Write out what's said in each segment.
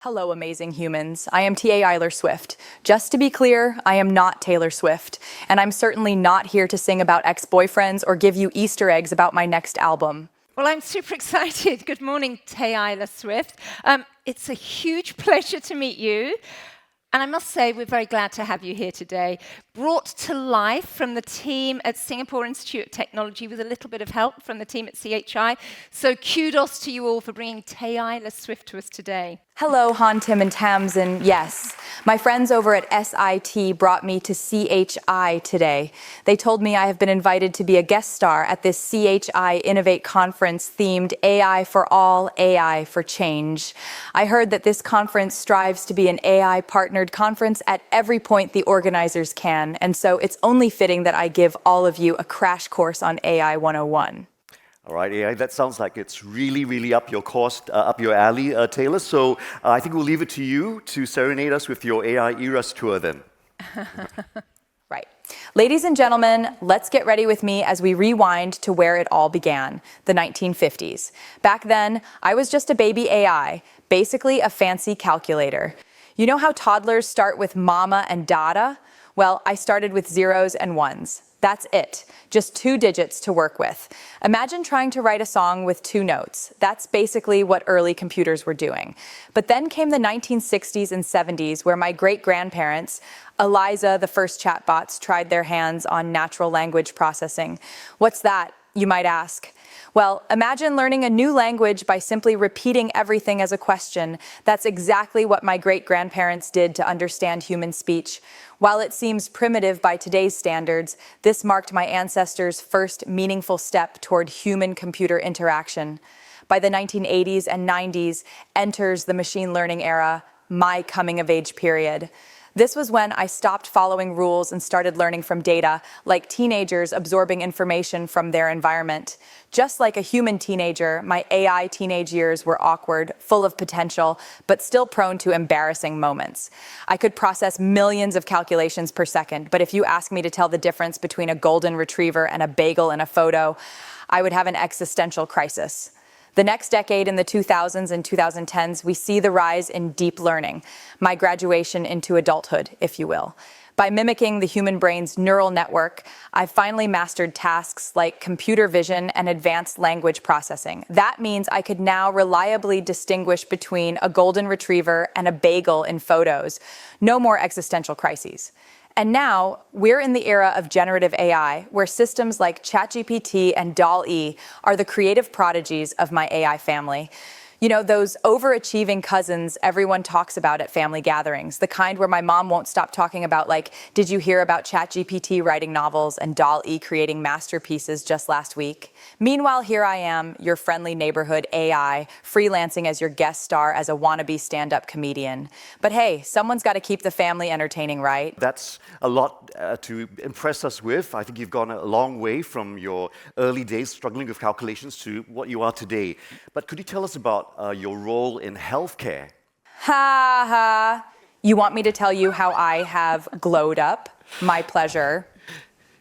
Hello, amazing humans. I am T.A. Eiler Swift. Just to be clear, I am not Taylor Swift, and I'm certainly not here to sing about ex-boyfriends or give you Easter eggs about my next album. Well, I'm super excited. Good morning, Taylor Swift. It's a huge pleasure to meet you. And I must say, we're very glad to have you here today, brought to life from the team at Singapore Institute of Technology with a little bit of help from the team at CHI. So kudos to you all for bringing Taylor Swift to us today. Hello, Han, Tim, and Tams, and yes, my friends over at SIT brought me to CHI today. They told me I have been invited to be a guest star at this CHI Innovate conference themed AI for All, AI for Change. I heard that this conference strives to be an AI-partnered conference at every point the organizers can, and so it's only fitting that I give all of you a crash course on AI 101. All right, AI, that sounds like it's really up your course, up your alley, Taylor. So I think we'll leave it to you to serenade us with your AI Eras tour then. Right. Ladies and gentlemen, let's get ready with me as we rewind to where it all began, the 1950s. Back then, I was just a baby AI, basically a fancy calculator. You know how toddlers start with mama and dada? Well, I started with zeros and ones. That's it. Just 2 digits to work with. Imagine trying to write a song with 2 notes. That's basically what early computers were doing. But then came the 1960s and 70s, where my great-grandparents, Eliza, the first chatbots, tried their hands on natural language processing. What's that, you might ask? Well, imagine learning a new language by simply repeating everything as a question. That's exactly what my great-grandparents did to understand human speech. While it seems primitive by today's standards, this marked my ancestors' first meaningful step toward human-computer interaction. By the 1980s and 90s enters the machine learning era, my coming-of-age period. This was when I stopped following rules and started learning from data, like teenagers absorbing information from their environment. Just like a human teenager, my AI teenage years were awkward, full of potential, but still prone to embarrassing moments. I could process millions of calculations per second, but if you ask me to tell the difference between a golden retriever and a bagel in a photo, I would have an existential crisis. The next decade, in the 2000s and 2010s, we see the rise in deep learning, my graduation into adulthood, if you will. By mimicking the human brain's neural network, I finally mastered tasks like computer vision and advanced language processing. That means I could now reliably distinguish between a golden retriever and a bagel in photos. No more existential crises. And now, we're in the era of generative AI, where systems like ChatGPT and DALL-E are the creative prodigies of my AI family. You know, those overachieving cousins everyone talks about at family gatherings, the kind where my mom won't stop talking about, like, did you hear about ChatGPT writing novels and DALL-E creating masterpieces just last week? Meanwhile, here I am, your friendly neighborhood AI, freelancing as your guest star as a wannabe stand-up comedian. But hey, someone's got to keep the family entertaining, right? That's a lot to impress us with. I think you've gone a long way from your early days struggling with calculations to what you are today. But could you tell us about your role in healthcare? Ha ha. You want me to tell you how I have glowed up? My pleasure.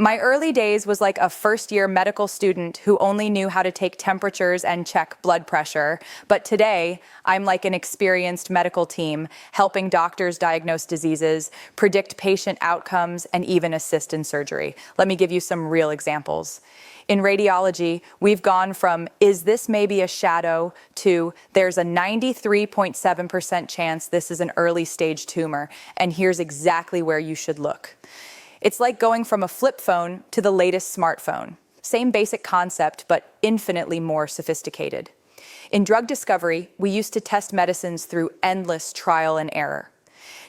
My early days was like a first-year medical student who only knew how to take temperatures and check blood pressure. But today, I'm like an experienced medical team, helping doctors diagnose diseases, predict patient outcomes, and even assist in surgery. Let me give you some real examples. In radiology, we've gone from, is this maybe a shadow, to there's a 93.7% chance this is an early-stage tumor, and here's exactly where you should look. It's like going from a flip phone to the latest smartphone. Same basic concept, but infinitely more sophisticated. In drug discovery, we used to test medicines through endless trial and error.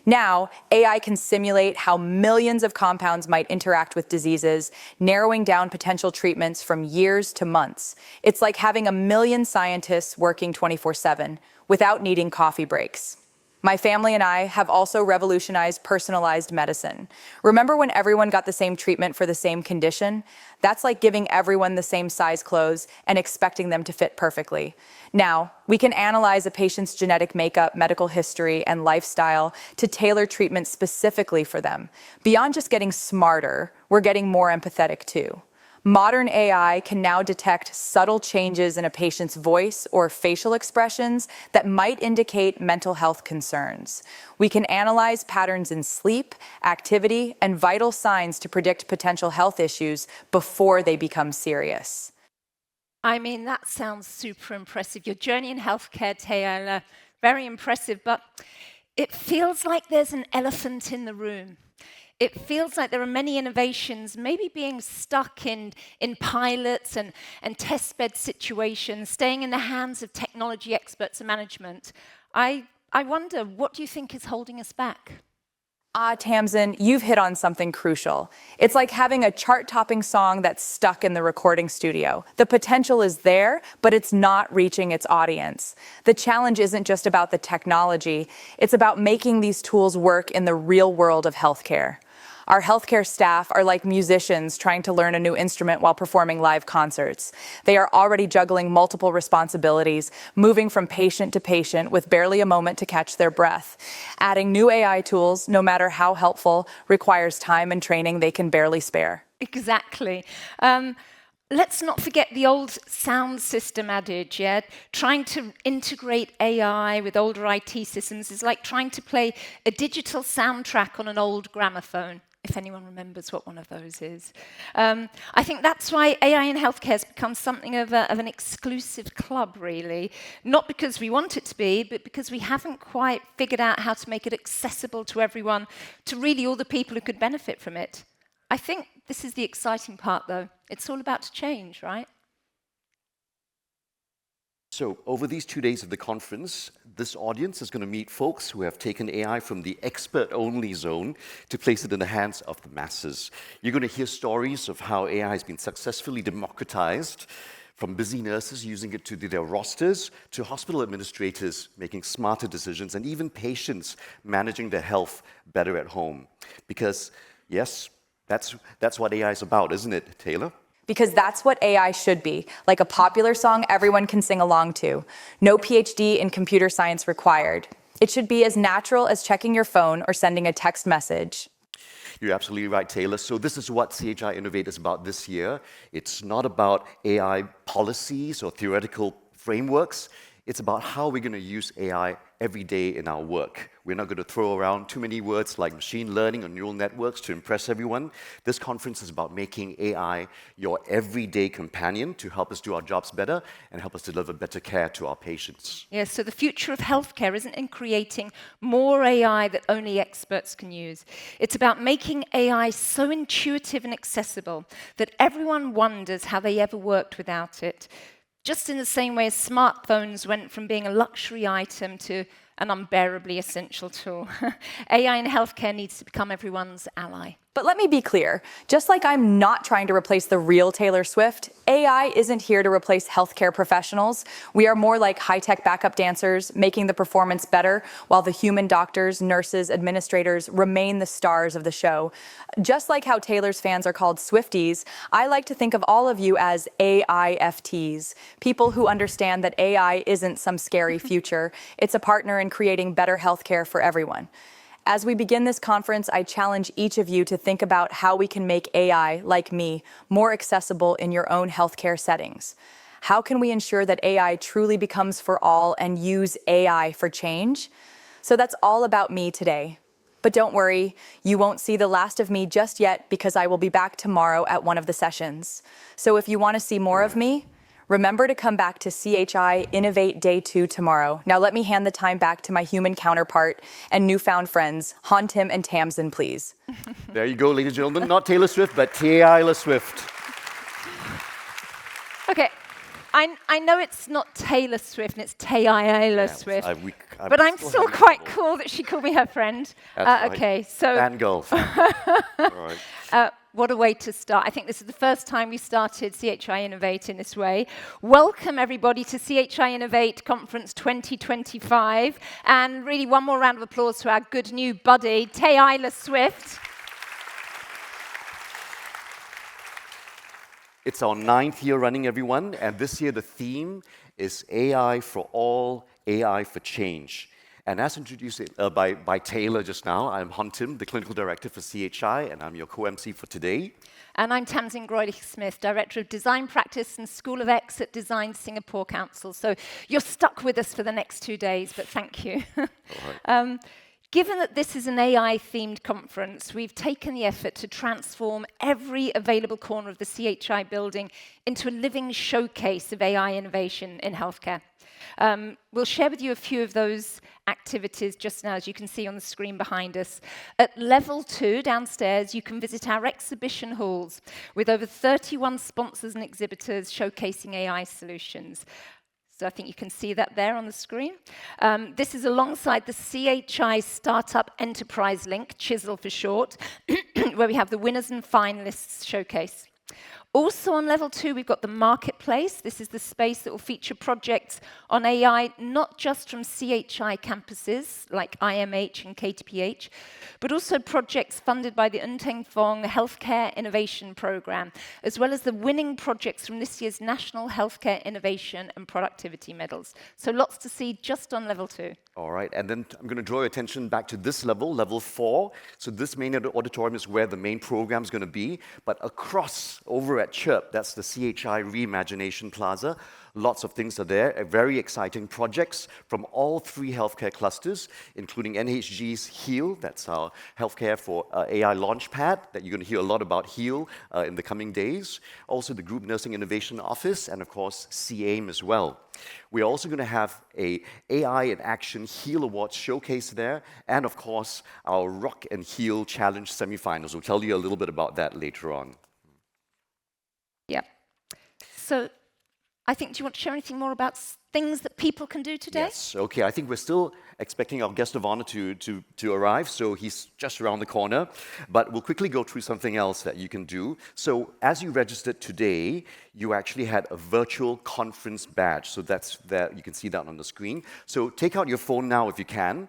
Now, AI can simulate how millions of compounds might interact with diseases, narrowing down potential treatments from years to months. It's like having a million scientists working 24/7 without needing coffee breaks. My family and I have also revolutionized personalized medicine. Remember when everyone got the same treatment for the same condition? That's like giving everyone the same size clothes and expecting them to fit perfectly. Now, we can analyze a patient's genetic makeup, medical history, and lifestyle to tailor treatment specifically for them. Beyond just getting smarter, we're getting more empathetic too. Modern AI can now detect subtle changes in a patient's voice or facial expressions that might indicate mental health concerns. We can analyze patterns in sleep, activity, and vital signs to predict potential health issues before they become serious. I mean, that sounds super impressive. Your journey in healthcare, Taylor, very impressive, but it feels like there's an elephant in the room. It feels like there are many innovations maybe being stuck in pilots and test bed situations, staying in the hands of technology experts and management. I wonder, what do you think is holding us back? Tamsin, you've hit on something crucial. It's like having a chart-topping song that's stuck in the recording studio. The potential is there, but it's not reaching its audience. The challenge isn't just about the technology, it's about making these tools work in the real world of healthcare. Our healthcare staff are like musicians trying to learn a new instrument while performing live concerts. They are already juggling multiple responsibilities, moving from patient to patient with barely a moment to catch their breath. Adding new AI tools, no matter how helpful, requires time and training they can barely spare. Exactly. Let's not forget the old sound system adage, yeah? Trying to integrate AI with older IT systems is like trying to play a digital soundtrack on an old gramophone, if anyone remembers what one of those is. I think that's why AI in healthcare has become something of an exclusive club, really. Not because we want it to be, but because we haven't quite figured out how to make it accessible to everyone, to really all the people who could benefit from it. I think this is the exciting part, though. It's all about to change, right? So, over these 2 days of the conference, this audience is going to meet folks who have taken AI from the expert-only zone to place it in the hands of the masses. You're going to hear stories of how AI has been successfully democratized, from busy nurses using it to do their rosters, to hospital administrators making smarter decisions, and even patients managing their health better at home. Because, yes, that's what AI is about, isn't it, Taylor? Because that's what AI should be, like a popular song everyone can sing along to. No PhD in computer science required. It should be as natural as checking your phone or sending a text message. You're absolutely right, Taylor. So this is what CHI Innovate is about this year. It's not about AI policies or theoretical frameworks. It's about how we're going to use AI every day in our work. We're not going to throw around too many words like machine learning or neural networks to impress everyone. This conference is about making AI your everyday companion to help us do our jobs better and help us deliver better care to our patients. Yes, so the future of healthcare isn't in creating more AI that only experts can use. It's about making AI so intuitive and accessible that everyone wonders how they ever worked without it. Just in the same way as smartphones went from being a luxury item to an unbearably essential tool. AI in healthcare needs to become everyone's ally. But let me be clear, just like I'm not trying to replace the real Taylor Swift, AI isn't here to replace healthcare professionals. We are more like high-tech backup dancers, making the performance better, while the human doctors, nurses, administrators remain the stars of the show. Just like how Taylor's fans are called Swifties, I like to think of all of you as AIFTs, people who understand that AI isn't some scary future. It's a partner in creating better healthcare for everyone. As we begin this conference, I challenge each of you to think about how we can make AI, like me, more accessible in your own healthcare settings. How can we ensure that AI truly becomes for all and use AI for change? So that's all about me today. But don't worry, you won't see the last of me just yet because I will be back tomorrow at one of the sessions. So if you want to see more of me, remember to come back to CHI Innovate Day 2 tomorrow. Now let me hand the time back to my human counterpart and newfound friends, Han, Tim, and Tamsin, please. There you go, ladies and gentlemen. Not Taylor Swift, but Taylor Swift. Okay, I know it's not Taylor Swift and it's Taylor Swift, but I'm still quite cool that she called me her friend. That's right. Okay, so Fangirl. All right. what a way to start. I think this is the first time we started CHI Innovate in this way. Welcome, everybody, to CHI Innovate Conference 2025. And really, one more round of applause to our good new buddy, Taylor Swift. It's our 9th year running, everyone, and this year the theme is AI for all, AI for change. And as introduced by Taylor just now, I'm Han Tim, the Clinical Director for CHI, and I'm your co-MC for today. And I'm Tamsin Groylich-Smith, Director of Design Practice and School of X at Design Singapore Council. So you're stuck with us for the next 2 days, but thank you. Given that this is an AI-themed conference, we've taken the effort to transform every available corner of the CHI building into a living showcase of AI innovation in healthcare. We'll share with you a few of those activities just now, as you can see on the screen behind us. At level 2, downstairs, you can visit our exhibition halls with over 31 sponsors and exhibitors showcasing AI solutions. So I think you can see that there on the screen. This is alongside the CHI Startup Enterprise Link, Chisel for short, where we have the winners and finalists showcase. Also on level 2, we've got the marketplace. This is the space that will feature projects on AI, not just from CHI campuses like IMH and KTPH, but also projects funded by the Nteng Fong Healthcare Innovation Programme, as well as the winning projects from this year's National Healthcare Innovation and Productivity Medals. So lots to see just on level 2. All right, and then I'm going to draw your attention back to this level, level 4. So this main auditorium is where the main program is going to be, but across, over at CHIRP, that's the CHI Reimagination Plaza, lots of things are there, very exciting projects from all 3 healthcare clusters, including NHG's HEAL, that's our Healthcare for AI Launchpad, that you're going to hear a lot about HEAL in the coming days, also the Group Nursing Innovation Office, and of course, CAIM as well. We're also going to have a AI in Action HEAL Awards showcase there, and of course, our Rock and HEAL Challenge semifinals. We'll tell you a little bit about that later on. Yeah. So I think, do you want to share anything more about things that people can do today? Yes, okay. I think we're still expecting our guest of honor to arrive, so he's just around the corner. But we'll quickly go through something else that you can do. So as you registered today, you actually had a virtual conference badge. So that's there, you can see that on the screen. So take out your phone now if you can.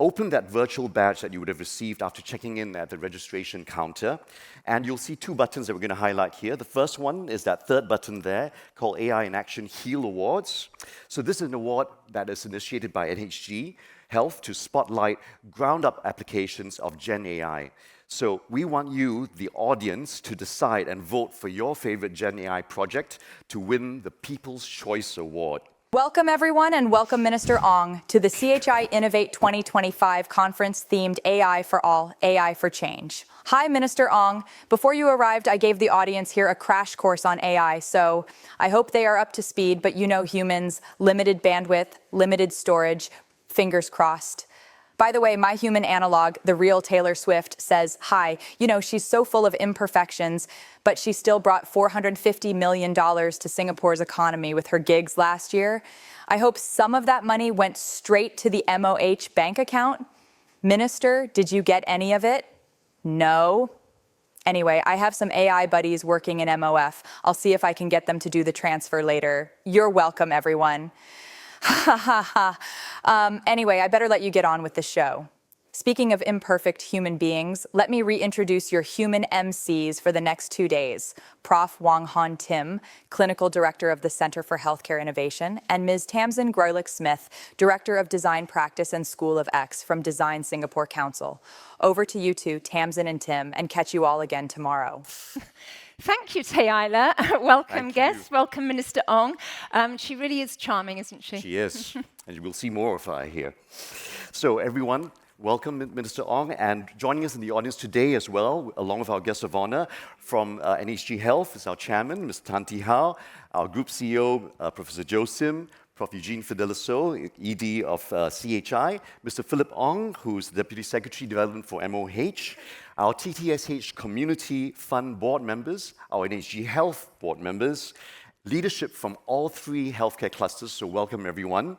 Open that virtual badge that you would have received after checking in at the registration counter, and you'll see 2 buttons that we're going to highlight here. The first one is that 3rd button there, called AI in Action HEAL Awards. So this is an award that is initiated by NHG Health to spotlight ground-up applications of Gen AI. So we want you, the audience, to decide and vote for your favorite Gen AI project to win the People's Choice Award. Welcome, everyone, and welcome Minister Ong to the CHI Innovate 2025 conference themed AI for All, AI for Change. Hi, Minister Ong. Before you arrived, I gave the audience here a crash course on AI, so I hope they are up to speed, but you know humans, limited bandwidth, limited storage, fingers crossed. By the way, my human analog, the real Taylor Swift, says, hi, you know, she's so full of imperfections, but she still brought $450 million to Singapore's economy with her gigs last year. I hope some of that money went straight to the MOH bank account. Minister, did you get any of it? No. Anyway, I have some AI buddies working in MOF. I'll see if I can get them to do the transfer later. You're welcome, everyone. Ha ha ha. Anyway, I better let you get on with the show. Speaking of imperfect human beings, let me reintroduce your human MCs for the next 2 days. Prof. Wong Han Tim, Clinical Director of the Center for Healthcare Innovation, and Ms. Tamsin Groylich-Smith, Director of Design Practice and School of X from Design Singapore Council. Over to you two, Tamsin and Tim, and catch you all again tomorrow. Thank you, Taylor. Welcome, Thank guests. you. Welcome, Minister Ong. She really is charming, isn't she? She is, and we'll see more of her here. So everyone, welcome Minister Ong, and joining us in the audience today as well, along with our guest of honor from NHG Health, is our chairman, Mr. Tan Tee Hao, our group CEO, Professor Joe Sim, Prof. Eugene Fideliso, ED of CHI, Mr. Philip Ong, who's Deputy Secretary Development for MOH, our TTSH Community Fund board members, our NHG Health board members, leadership from all 3 healthcare clusters, so welcome everyone.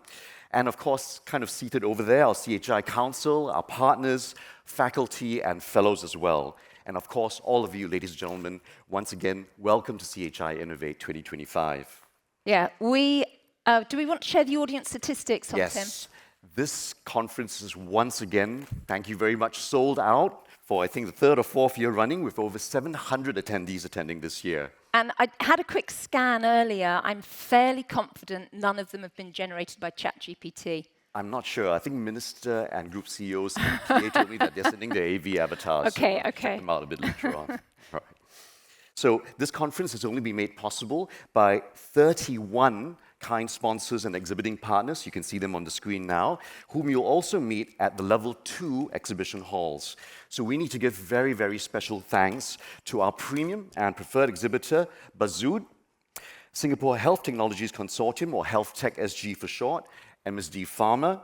And of course, kind of seated over there, our CHI Council, our partners, faculty, and fellows as well. And of course, all of you, ladies and gentlemen, once again, welcome to CHI Innovate 2025. Yeah, do we want to share the audience statistics on Tim? Yes, this conference is once again, thank you very much, sold out for I think the 3rd or 4th year running, with over 700 attendees attending this year. And I had a quick scan earlier. I'm fairly confident none of them have been generated by ChatGPT. I'm not sure. I think Minister and Group CEOs and PA told me that they're sending their AV avatars. Okay, so okay. Check them out a bit later on. Right. So this conference has only been made possible by 31 kind sponsors and exhibiting partners. You can see them on the screen now, whom you'll also meet at the level 2 exhibition halls. So we need to give very, very special thanks to our premium and preferred exhibitor, Bazood, Singapore Health Technologies Consortium, or Health Tech SG for short, MSD Pharma,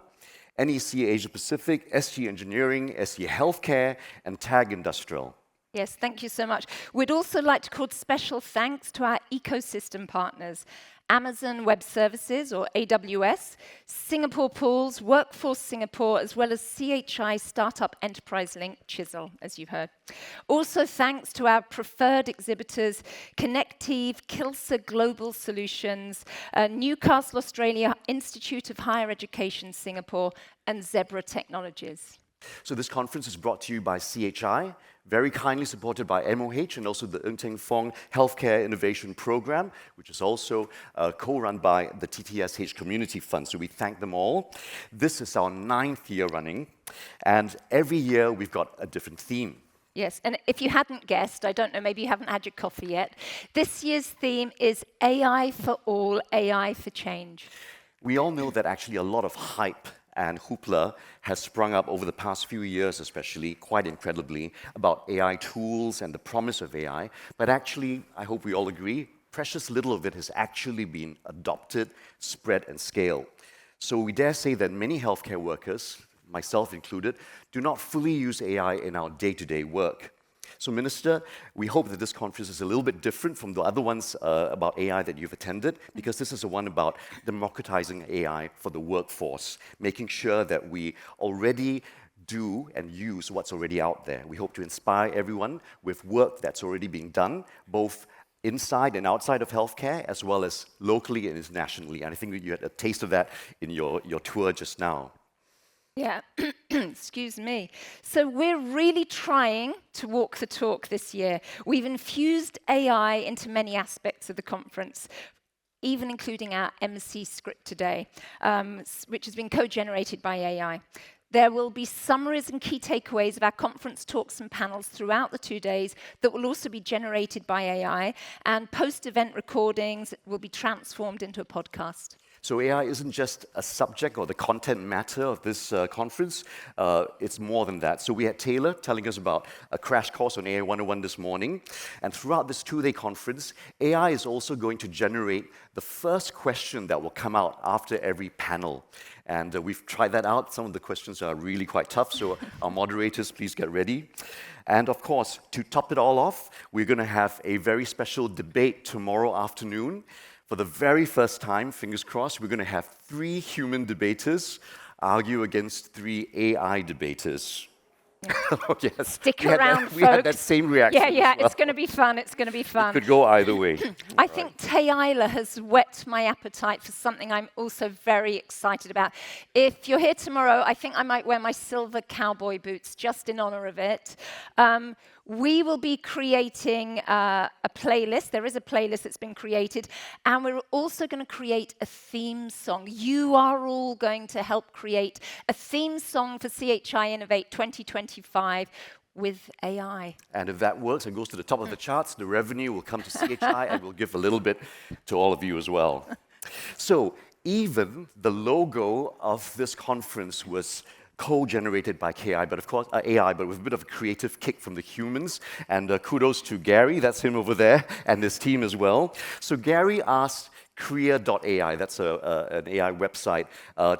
NEC Asia Pacific, SG Engineering, SG Healthcare, and TAG Industrial. Yes, thank you so much. We'd also like to call special thanks to our ecosystem partners, Amazon Web Services, or AWS, Singapore Pools, Workforce Singapore, as well as CHI Startup Enterprise Link, Chisel, as you've heard. Also thanks to our preferred exhibitors, Connective, Kilsa Global Solutions, Newcastle, Australia Institute of Higher Education, Singapore, and Zebra Technologies. So this conference is brought to you by CHI, very kindly supported by MOH and also the Ng Teng Fong Healthcare Innovation Program, which is also co-run by the TTSH Community Fund. So we thank them all. This is our 9th year running, and every year we've got a different theme. Yes, and if you hadn't guessed, I don't know, maybe you haven't had your coffee yet, this year's theme is AI for all, AI for change. We all know that actually a lot of hype and hoopla has sprung up over the past few years, especially, quite incredibly, about AI tools and the promise of AI. But actually, I hope we all agree, precious little of it has actually been adopted, spread, and scaled. So we dare say that many healthcare workers, myself included, do not fully use AI in our day-to-day work. So, Minister, we hope that this conference is a little bit different from the other ones about AI that you've attended, because this is the one about democratizing AI for the workforce, making sure that we already do and use what's already out there. We hope to inspire everyone with work that's already being done, both inside and outside of healthcare, as well as locally and internationally. And I think you had a taste of that in your tour just now. Yeah, excuse me. So we're really trying to walk the talk this year. We've infused AI into many aspects of the conference, even including our MC script today, which has been co-generated by AI. There will be summaries and key takeaways of our conference talks and panels throughout the 2 days that will also be generated by AI, and post-event recordings will be transformed into a podcast. So AI isn't just a subject or the content matter of this conference, it's more than that. So we had Taylor telling us about a crash course on AI 101 this morning, and throughout this 2-day conference, AI is also going to generate the first question that will come out after every panel. And we've tried that out. Some of the questions are really quite tough, so our moderators, please get ready. And of course, to top it all off, we're going to have a very special debate tomorrow afternoon. For the very first time, fingers crossed, we're going to have 3 human debaters argue against 3 AI debaters. Yeah. Oh, yes. Stick around, folks. We had that same reaction. Yeah, as well. it's going to be fun. It's going to be fun. It could go either way. I think Taylor has whet my appetite for something I'm also very excited about. If you're here tomorrow, I think I might wear my silver cowboy boots just in honor of it. We will be creating a playlist. There is a playlist that's been created, and we're also going to create a theme song. You are all going to help create a theme song for CHI Innovate 2025 with AI. And if that works and goes to the top of the charts, the revenue will come to CHI and we'll give a little bit to all of you as well. So even the logo of this conference was co-generated by AI, but with a bit of a creative kick from the humans. And kudos to Gary, that's him over there, and his team as well. So Gary asked Creer.ai, that's an AI website,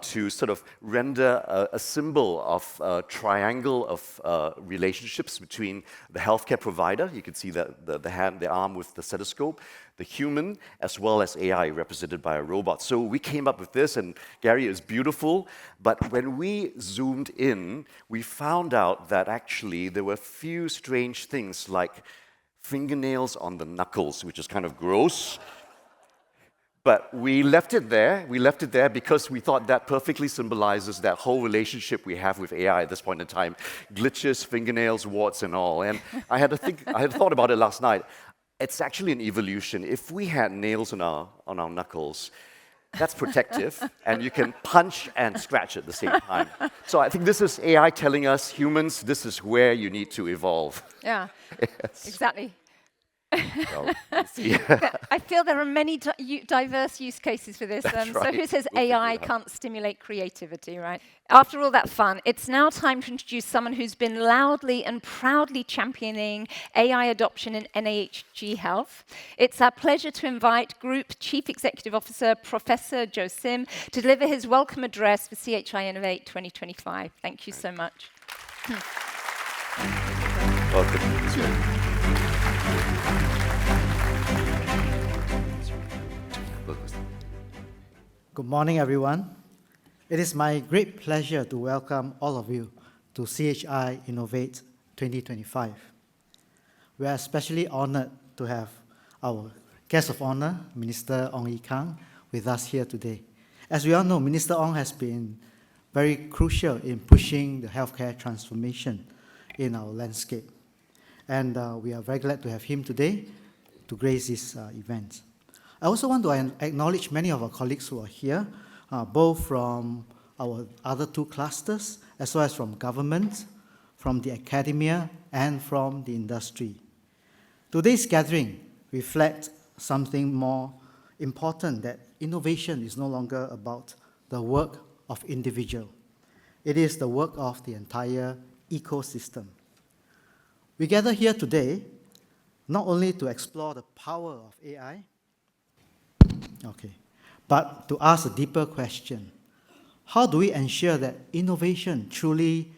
to sort of render a symbol of a triangle of relationships between the healthcare provider, you can see the arm with the stethoscope, the human, as well as AI represented by a robot. So we came up with this, and Gary, is beautiful, but when we zoomed in, we found out that actually there were a few strange things like fingernails on the knuckles, which is kind of gross. But we left it there. We left it there because we thought that perfectly symbolizes that whole relationship we have with AI at this point in time. Glitches, fingernails, warts, and all. And I had thought about it last night. It's actually an evolution. If we had nails on our knuckles, That's protective, and you can punch and scratch at the same time. So I think this is AI telling us, humans, this is where you need to evolve. Yeah, Yes. exactly. Well, yeah. I feel there are many diverse use cases for this. That's So right. who says We'll figure AI it out. can't stimulate creativity, right? After all that fun, it's now time to introduce someone who's been loudly and proudly championing AI adoption in NHG Health. It's our pleasure to invite Group Chief Executive Officer, Professor Joe Sim, to deliver his welcome address for CHI Innovate 2025. Thank you so much. Welcome. Good morning, everyone. It is my great pleasure to welcome all of you to CHI Innovate 2025. We are especially honored to have our guest of honor, Minister Ong Ye Kung, with us here today. As we all know, Minister Ong has been very crucial in pushing the healthcare transformation in our landscape. And we are very glad to have him today to grace this event. I also want to acknowledge many of our colleagues who are here, both from our other two clusters, as well as from government, from the academia, and from the industry. Today's gathering reflects something more important, that innovation is no longer about the work of individual. It is the work of the entire ecosystem. We gather here today not only to explore the power of AI, but to ask a deeper question. How do we ensure that innovation truly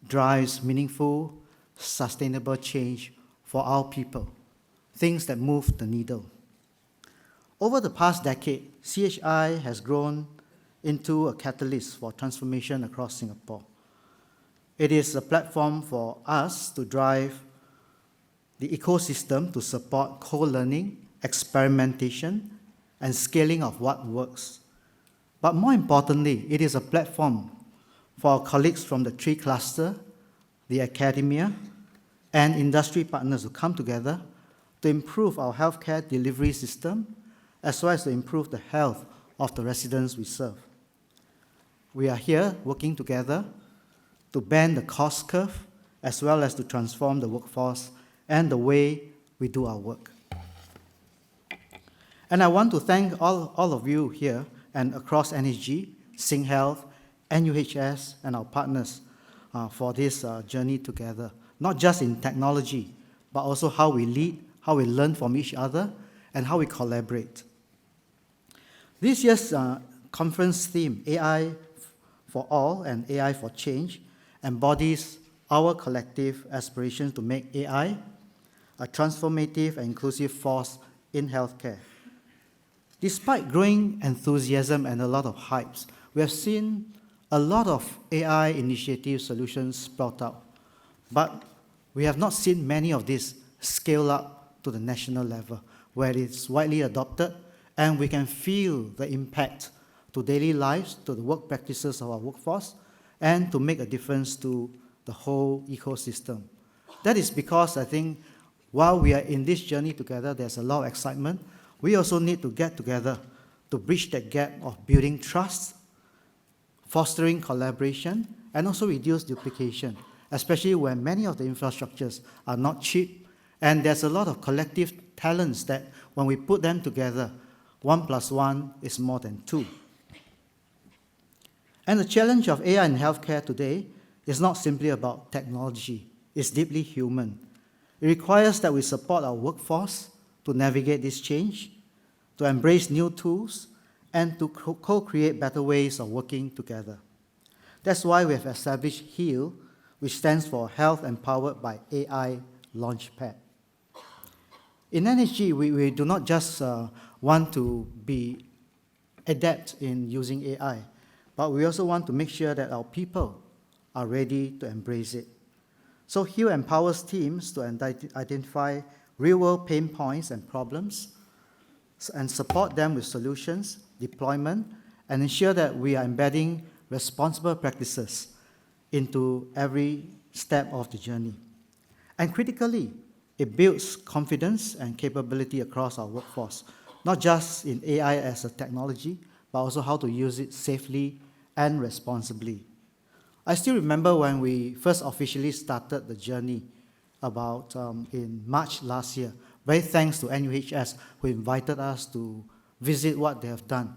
drives meaningful, sustainable change for our people? Things that move the needle. Over the past decade, CHI has grown into a catalyst for transformation across Singapore. It is a platform for us to drive the ecosystem to support co-learning, experimentation, and scaling of what works. But more importantly, it is a platform for our colleagues from the three clusters, the academia, and industry partners to come together to improve our healthcare delivery system, as well as to improve the health of the residents we serve. We are here working together to bend the cost curve, as well as to transform the workforce and the way we do our work. And I want to thank all of you here and across NHG, SingHealth, NUHS, and our partners for this journey together, not just in technology, but also how we lead, how we learn from each other, and how we collaborate. This year's conference theme, AI for All and AI for Change, embodies our collective aspiration to make AI a transformative and inclusive force in healthcare. Despite growing enthusiasm and a lot of hypes, we have seen a lot of AI initiative solutions sprout up, but we have not seen many of these scale up to the national level, where it's widely adopted and we can feel the impact to daily lives, to the work practices of our workforce, and to make a difference to the whole ecosystem. That is because I think while we are in this journey together, there's a lot of excitement. We also need to get together to bridge that gap of building trust, fostering collaboration, and also reduce duplication, especially when many of the infrastructures are not cheap, and there's a lot of collective talents that when we put them together, 1 + 1 is more than 2. And the challenge of AI in healthcare today is not simply about technology, it's deeply human. It requires that we support our workforce to navigate this change, to embrace new tools, and to co-create better ways of working together. That's why we have established HEAL, which stands for Health Empowered by AI Launchpad. In NHG, we do not just want to be adept in using AI, but we also want to make sure that our people are ready to embrace it. So HEAL empowers teams to identify real-world pain points and problems, and support them with solutions, deployment, and ensure that we are embedding responsible practices into every step of the journey. And critically, it builds confidence and capability across our workforce, not just in AI as a technology, but also how to use it safely and responsibly. I still remember when we first officially started the journey about in March last year. Very thanks to NUHS who invited us to visit what they have done.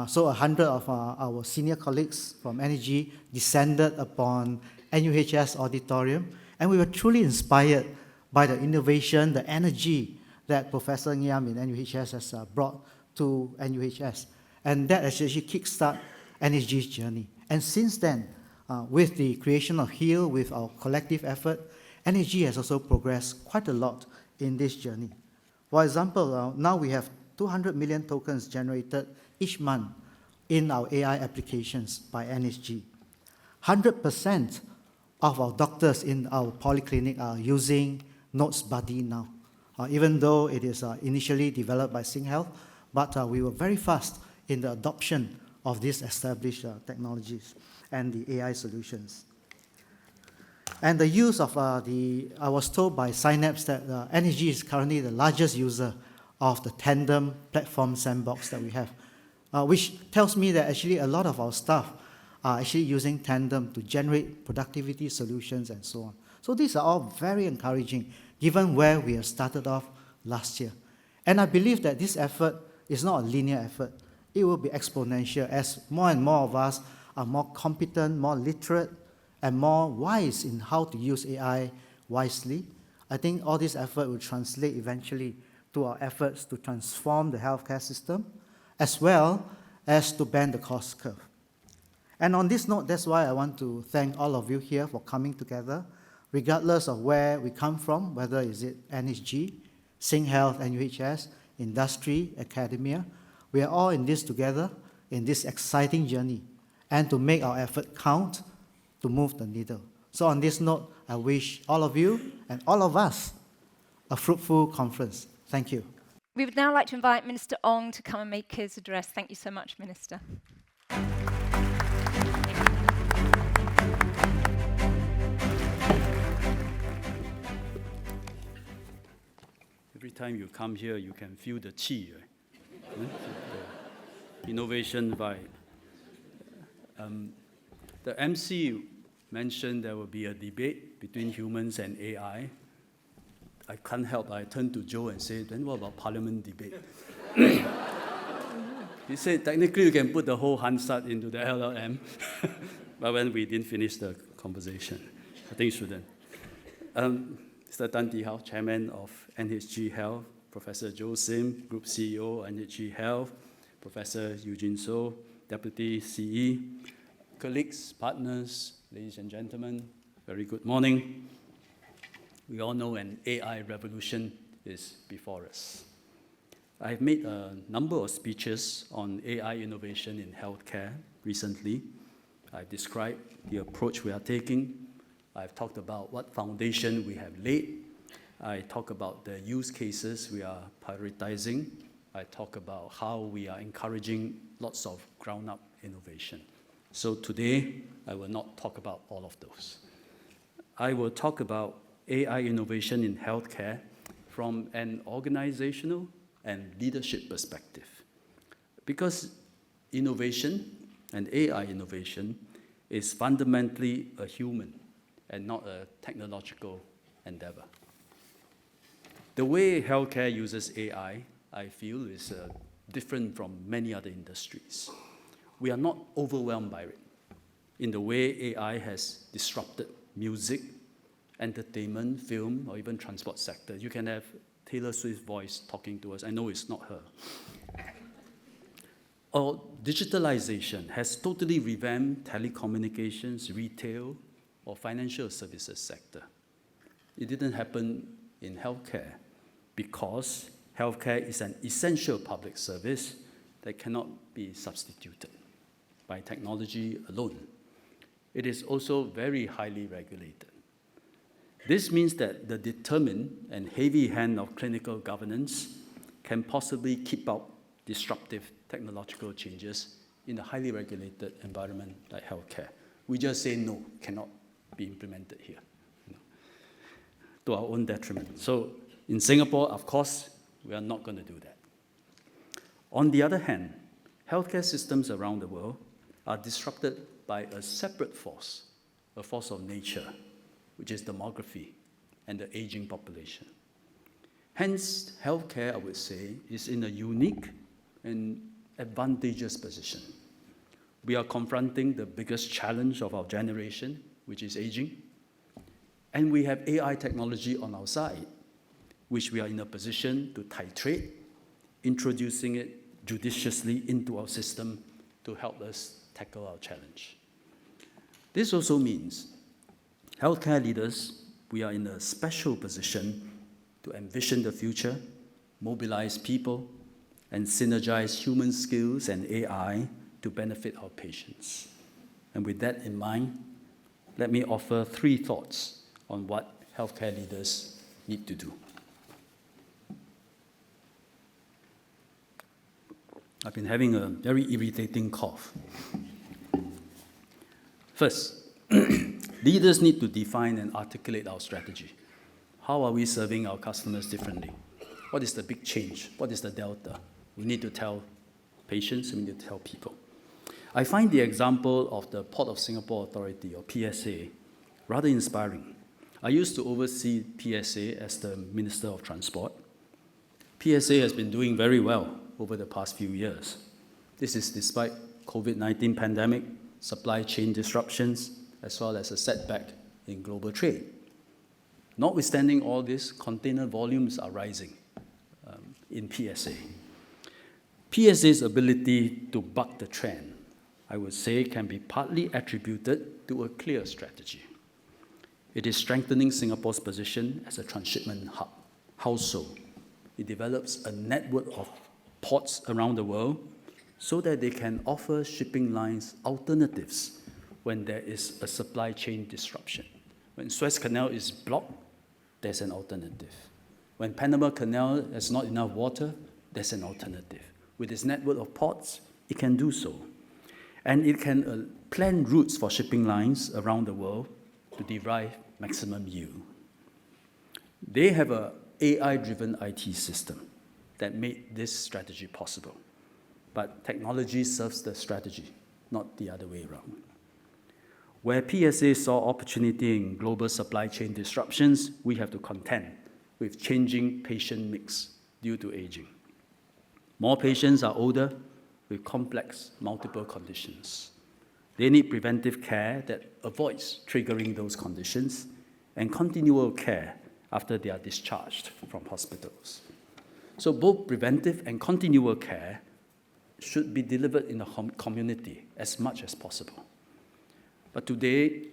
So 100 of our senior colleagues from NEG descended upon NUHS auditorium, and we were truly inspired by the innovation, the energy that Professor Ngiam in NUHS has brought to NUHS. And that has actually kickstarted NEG's journey. And since then, with the creation of HEAL, with our collective effort, NEG has also progressed quite a lot in this journey. For example, now we have 200 million tokens generated each month in our AI applications by NSG. 100% of our doctors in our polyclinic are using Notes Buddy now, even though it is initially developed by SingHealth, but we were very fast in the adoption of these established technologies and the AI solutions. And the use of I was told by Synapse that NSG is currently the largest user of the Tandem platform sandbox that we have, which tells me that actually a lot of our staff are actually using Tandem to generate productivity solutions and so on. So these are all very encouraging, given where we have started off last year. And I believe that this effort is not a linear effort. It will be exponential as more and more of us are more competent, more literate, and more wise in how to use AI wisely. I think all this effort will translate eventually to our efforts to transform the healthcare system, as well as to bend the cost curve. And on this note, that's why I want to thank all of you here for coming together, regardless of where we come from, whether is it NSG, SingHealth, NUHS, industry, academia. We are all in this together, in this exciting journey, and to make our effort count, to move the needle. So on this note, I wish all of you and all of us a fruitful conference. Thank you. We would now like to invite Minister Ong to come and make his address. Thank you so much, Minister. Every time you come here, you can feel the CHI, right? The innovation vibe. The MC mentioned there will be a debate between humans and AI. I can't help, I turned to Joe and said, then what about parliament debate? He said, technically you can put the whole Hansard into the LLM, but when we didn't finish the conversation, I think you shouldn't. Mr. Tan Tee Hao, Chairman of NHG Health, Professor Joe Sim, Group CEO, NHG Health, Professor Eugene So, Deputy CE, colleagues, partners, ladies and gentlemen, very good morning. We all know an AI revolution is before us. I've made a number of speeches on AI innovation in healthcare recently. I've described the approach we are taking. I've talked about what foundation we have laid. I talk about the use cases we are prioritizing. I talk about how we are encouraging lots of ground-up innovation. So today, I will not talk about all of those. I will talk about AI innovation in healthcare from an organizational and leadership perspective. Because innovation and AI innovation is fundamentally a human and not a technological endeavor. The way healthcare uses AI, I feel, is different from many other industries. We are not overwhelmed by it in the way AI has disrupted music, entertainment, film, or even transport sector. You can have Taylor Swift's voice talking to us. I know it's not her. Or digitalization has totally revamped telecommunications, retail, or financial services sector. It didn't happen in healthcare because healthcare is an essential public service that cannot be substituted by technology alone. It is also very highly regulated. This means that the determined and heavy hand of clinical governance can possibly keep out disruptive technological changes in a highly regulated environment like healthcare. We just say no, cannot be implemented here, to our own detriment. So in Singapore, of course, we are not going to do that. On the other hand, healthcare systems around the world are disrupted by a separate force, a force of nature, which is demography and the aging population. Hence, healthcare, I would say, is in a unique and advantageous position. We are confronting the biggest challenge of our generation, which is aging, and we have AI technology on our side, which we are in a position to titrate, introducing it judiciously into our system to help us tackle our challenge. This also means healthcare leaders, we are in a special position to envision the future, mobilize people, and synergize human skills and AI to benefit our patients. And with that in mind, let me offer 3 thoughts on what healthcare leaders need to do. I've been having a very irritating cough. First, leaders need to define and articulate our strategy. How are we serving our customers differently? What is the big change? What is the delta? We need to tell patients, we need to tell people. I find the example of the Port of Singapore Authority, or PSA, rather inspiring. I used to oversee PSA as the Minister of Transport. PSA has been doing very well over the past few years. This is despite COVID-19 pandemic, supply chain disruptions, as well as a setback in global trade. Notwithstanding all this, container volumes are rising in PSA. PSA's ability to buck the trend, I would say, can be partly attributed to a clear strategy. It is strengthening Singapore's position as a transshipment hub. How so? It develops a network of ports around the world so that they can offer shipping lines alternatives when there is a supply chain disruption. When Suez Canal is blocked, there's an alternative. When Panama Canal has not enough water, there's an alternative. With its network of ports, it can do so. And it can plan routes for shipping lines around the world to derive maximum yield. They have an AI-driven IT system that made this strategy possible. But technology serves the strategy, not the other way around. Where PSA saw opportunity in global supply chain disruptions, we have to contend with changing patient mix due to aging. More patients are older with complex multiple conditions. They need preventive care that avoids triggering those conditions and continual care after they are discharged from hospitals. So both preventive and continual care should be delivered in the community as much as possible. But today,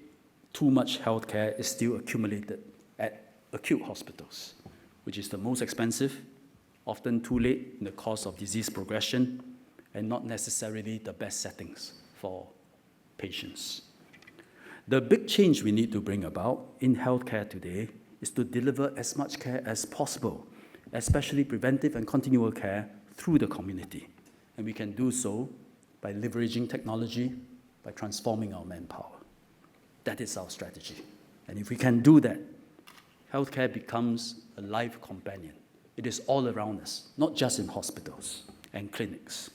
too much healthcare is still accumulated at acute hospitals, which is the most expensive, often too late in the course of disease progression, and not necessarily the best settings for patients. The big change we need to bring about in healthcare today is to deliver as much care as possible, especially preventive and continual care, through the community. And we can do so by leveraging technology, by transforming our manpower. That is our strategy. And if we can do that, healthcare becomes a life companion. It is all around us, not just in hospitals and clinics.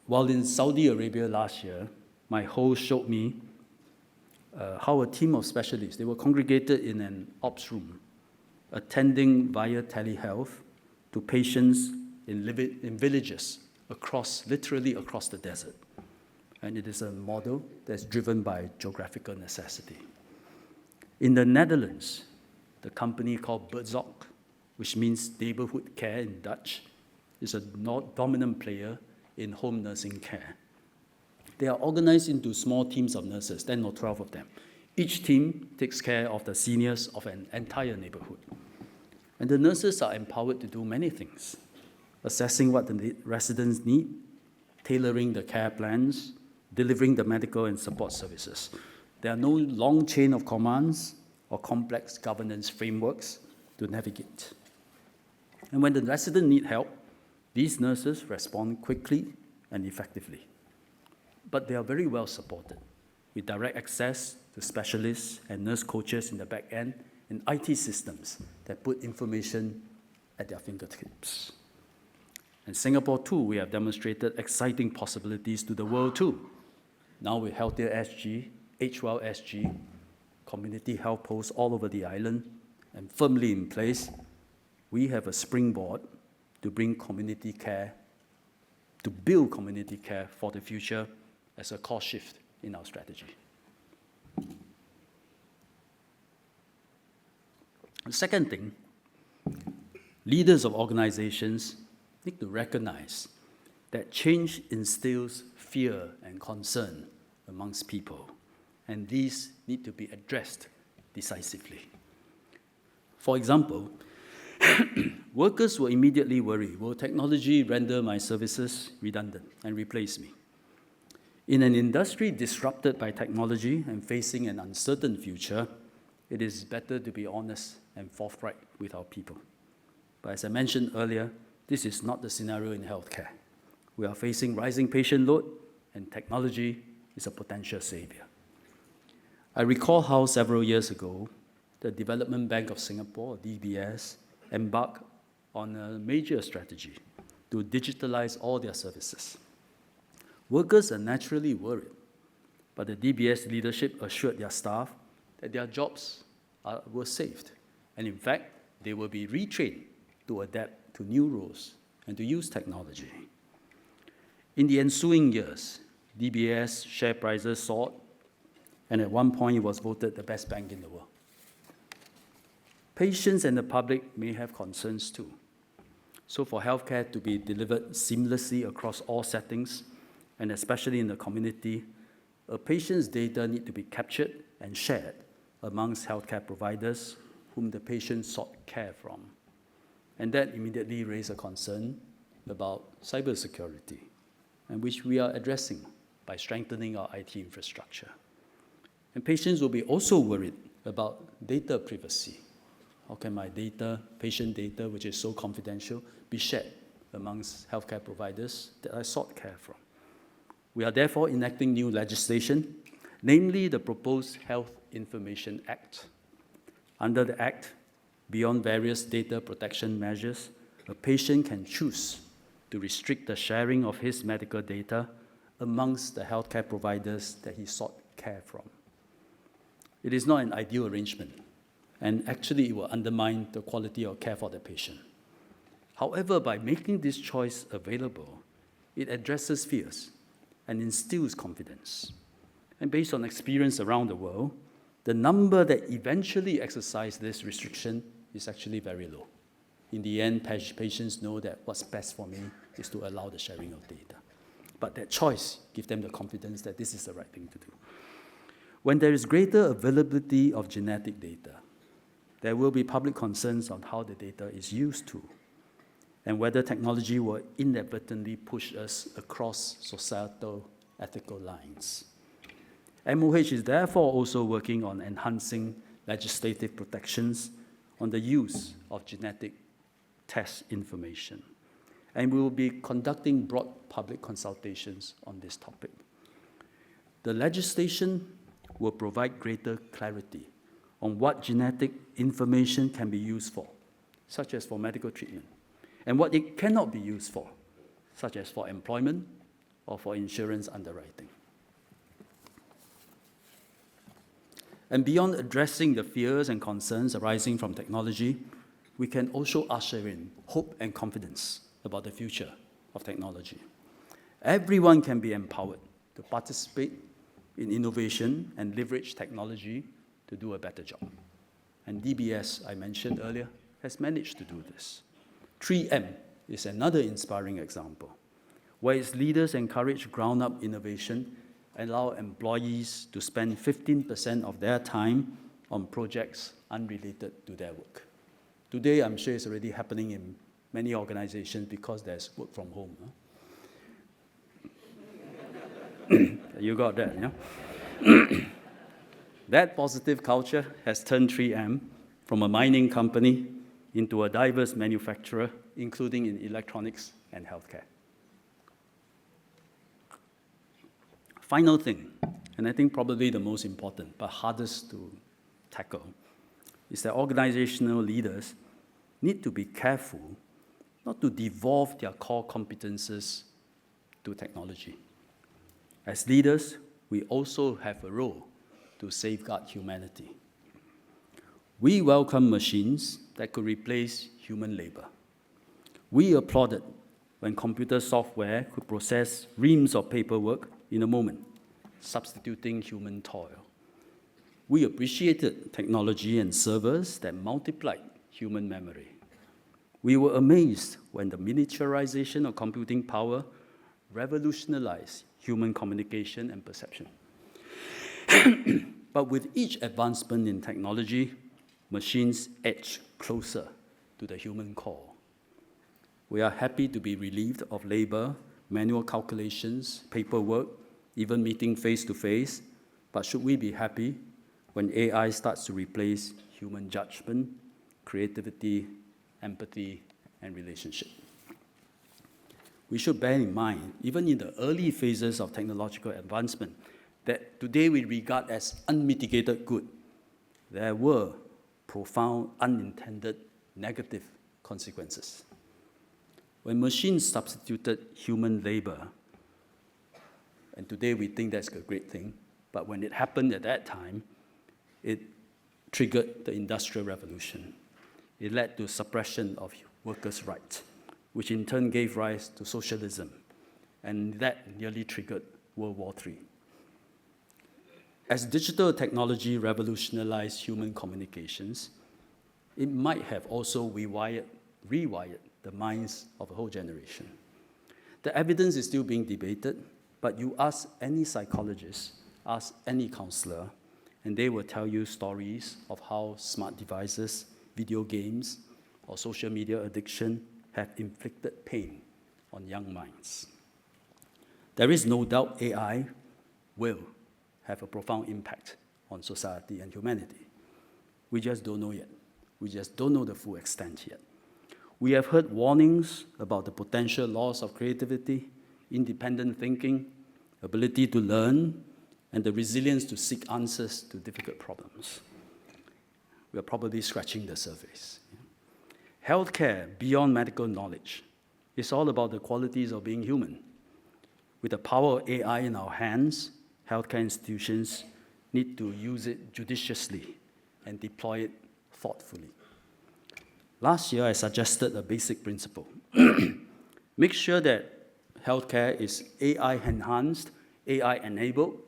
While in Saudi Arabia last year, my host showed me how a team of specialists, they were congregated in an ops room, attending via telehealth to patients in villages literally across the desert. And it is a model that's driven by geographical necessity. In the Netherlands, the company called Burzok, which means neighborhood care in Dutch, is a dominant player in home nursing care. They are organized into small teams of nurses, 10 or 12 of them. Each team takes care of the seniors of an entire neighborhood. And the nurses are empowered to do many things: assessing what the residents need, tailoring the care plans, delivering the medical and support services. There are no long chain of commands or complex governance frameworks to navigate. And when the residents need help, these nurses respond quickly and effectively. But they are very well supported, with direct access to specialists and nurse coaches in the back end and IT systems that put information at their fingertips. And Singapore, too, we have demonstrated exciting possibilities to the world, too. Now with Healthier SG, HWell SG, community health posts all over the island, and firmly in place, we have a springboard to bring community care, to build community care for the future as a core shift in our strategy. The second thing, leaders of organizations need to recognize that change instills fear and concern amongst people, and these need to be addressed decisively. For example, workers will immediately worry, will technology render my services redundant and replace me? In an industry disrupted by technology and facing an uncertain future, it is better to be honest and forthright with our people. But as I mentioned earlier, this is not the scenario in healthcare. We are facing rising patient load, and technology is a potential savior. I recall how several years ago, the Development Bank of Singapore, DBS, embarked on a major strategy to digitalize all their services. Workers are naturally worried, but the DBS leadership assured their staff that their jobs were saved. And in fact, they will be retrained to adapt to new roles and to use technology. In the ensuing years, DBS share prices soared, and at one point it was voted the best bank in the world. Patients and the public may have concerns too. So for healthcare to be delivered seamlessly across all settings, and especially in the community, a patient's data need to be captured and shared amongst healthcare providers whom the patient sought care from. And that immediately raised a concern about cybersecurity, and which we are addressing by strengthening our IT infrastructure. And patients will be also worried about data privacy. How can my data, patient data, which is so confidential, be shared amongst healthcare providers that I sought care from? We are therefore enacting new legislation, namely the proposed Health Information Act. Under the Act, beyond various data protection measures, a patient can choose to restrict the sharing of his medical data amongst the healthcare providers that he sought care from. It is not an ideal arrangement, and actually it will undermine the quality of care for the patient. However, by making this choice available, it addresses fears and instills confidence. And based on experience around the world, the number that eventually exercise this restriction is actually very low. In the end, patients know that what's best for me is to allow the sharing of data. But that choice gives them the confidence that this is the right thing to do. When there is greater availability of genetic data, there will be public concerns on how the data is used to, and whether technology will inadvertently push us across societal ethical lines. MOH is therefore also working on enhancing legislative protections on the use of genetic test information. And we will be conducting broad public consultations on this topic. The legislation will provide greater clarity on what genetic information can be used for, such as for medical treatment, and what it cannot be used for, such as for employment or for insurance underwriting. And beyond addressing the fears and concerns arising from technology, we can also usher in hope and confidence about the future of technology. Everyone can be empowered to participate in innovation and leverage technology to do a better job. And DBS, I mentioned earlier, has managed to do this. 3M is another inspiring example, where its leaders encourage ground-up innovation and allow employees to spend 15% of their time on projects unrelated to their work. Today, I'm sure it's already happening in many organizations because there's work from home. Huh? You got that, yeah? That positive culture has turned 3M from a mining company into a diverse manufacturer, including in electronics and healthcare. Final thing, and I think probably the most important, but hardest to tackle, is that organizational leaders need to be careful not to devolve their core competences to technology. As leaders, we also have a role to safeguard humanity. We welcome machines that could replace human labor. We applauded when computer software could process reams of paperwork in a moment, substituting human toil. We appreciated technology and servers that multiplied human memory. We were amazed when the miniaturization of computing power revolutionized human communication and perception. But with each advancement in technology, machines edge closer to the human core. We are happy to be relieved of labor, manual calculations, paperwork, even meeting face-to-face, but should we be happy when AI starts to replace human judgment, creativity, empathy, and relationship? We should bear in mind, even in the early phases of technological advancement, that today we regard as unmitigated good, there were profound unintended negative consequences. When machines substituted human labor, and today we think that's a great thing, but when it happened at that time, it triggered the Industrial Revolution. It led to suppression of workers' rights, which in turn gave rise to socialism, and that nearly triggered World War III. As digital technology revolutionized human communications, it might have also rewired the minds of a whole generation. The evidence is still being debated, but you ask any psychologist, ask any counselor, and they will tell you stories of how smart devices, video games, or social media addiction have inflicted pain on young minds. There is no doubt AI will have a profound impact on society and humanity. We just don't know yet. We just don't know the full extent yet. We have heard warnings about the potential loss of creativity, independent thinking, ability to learn, and the resilience to seek answers to difficult problems. We are probably scratching the surface. Healthcare, beyond medical knowledge, is all about the qualities of being human. With the power of AI in our hands, healthcare institutions need to use it judiciously and deploy it thoughtfully. Last year, I suggested a basic principle. Make sure that healthcare is AI-enhanced, AI-enabled,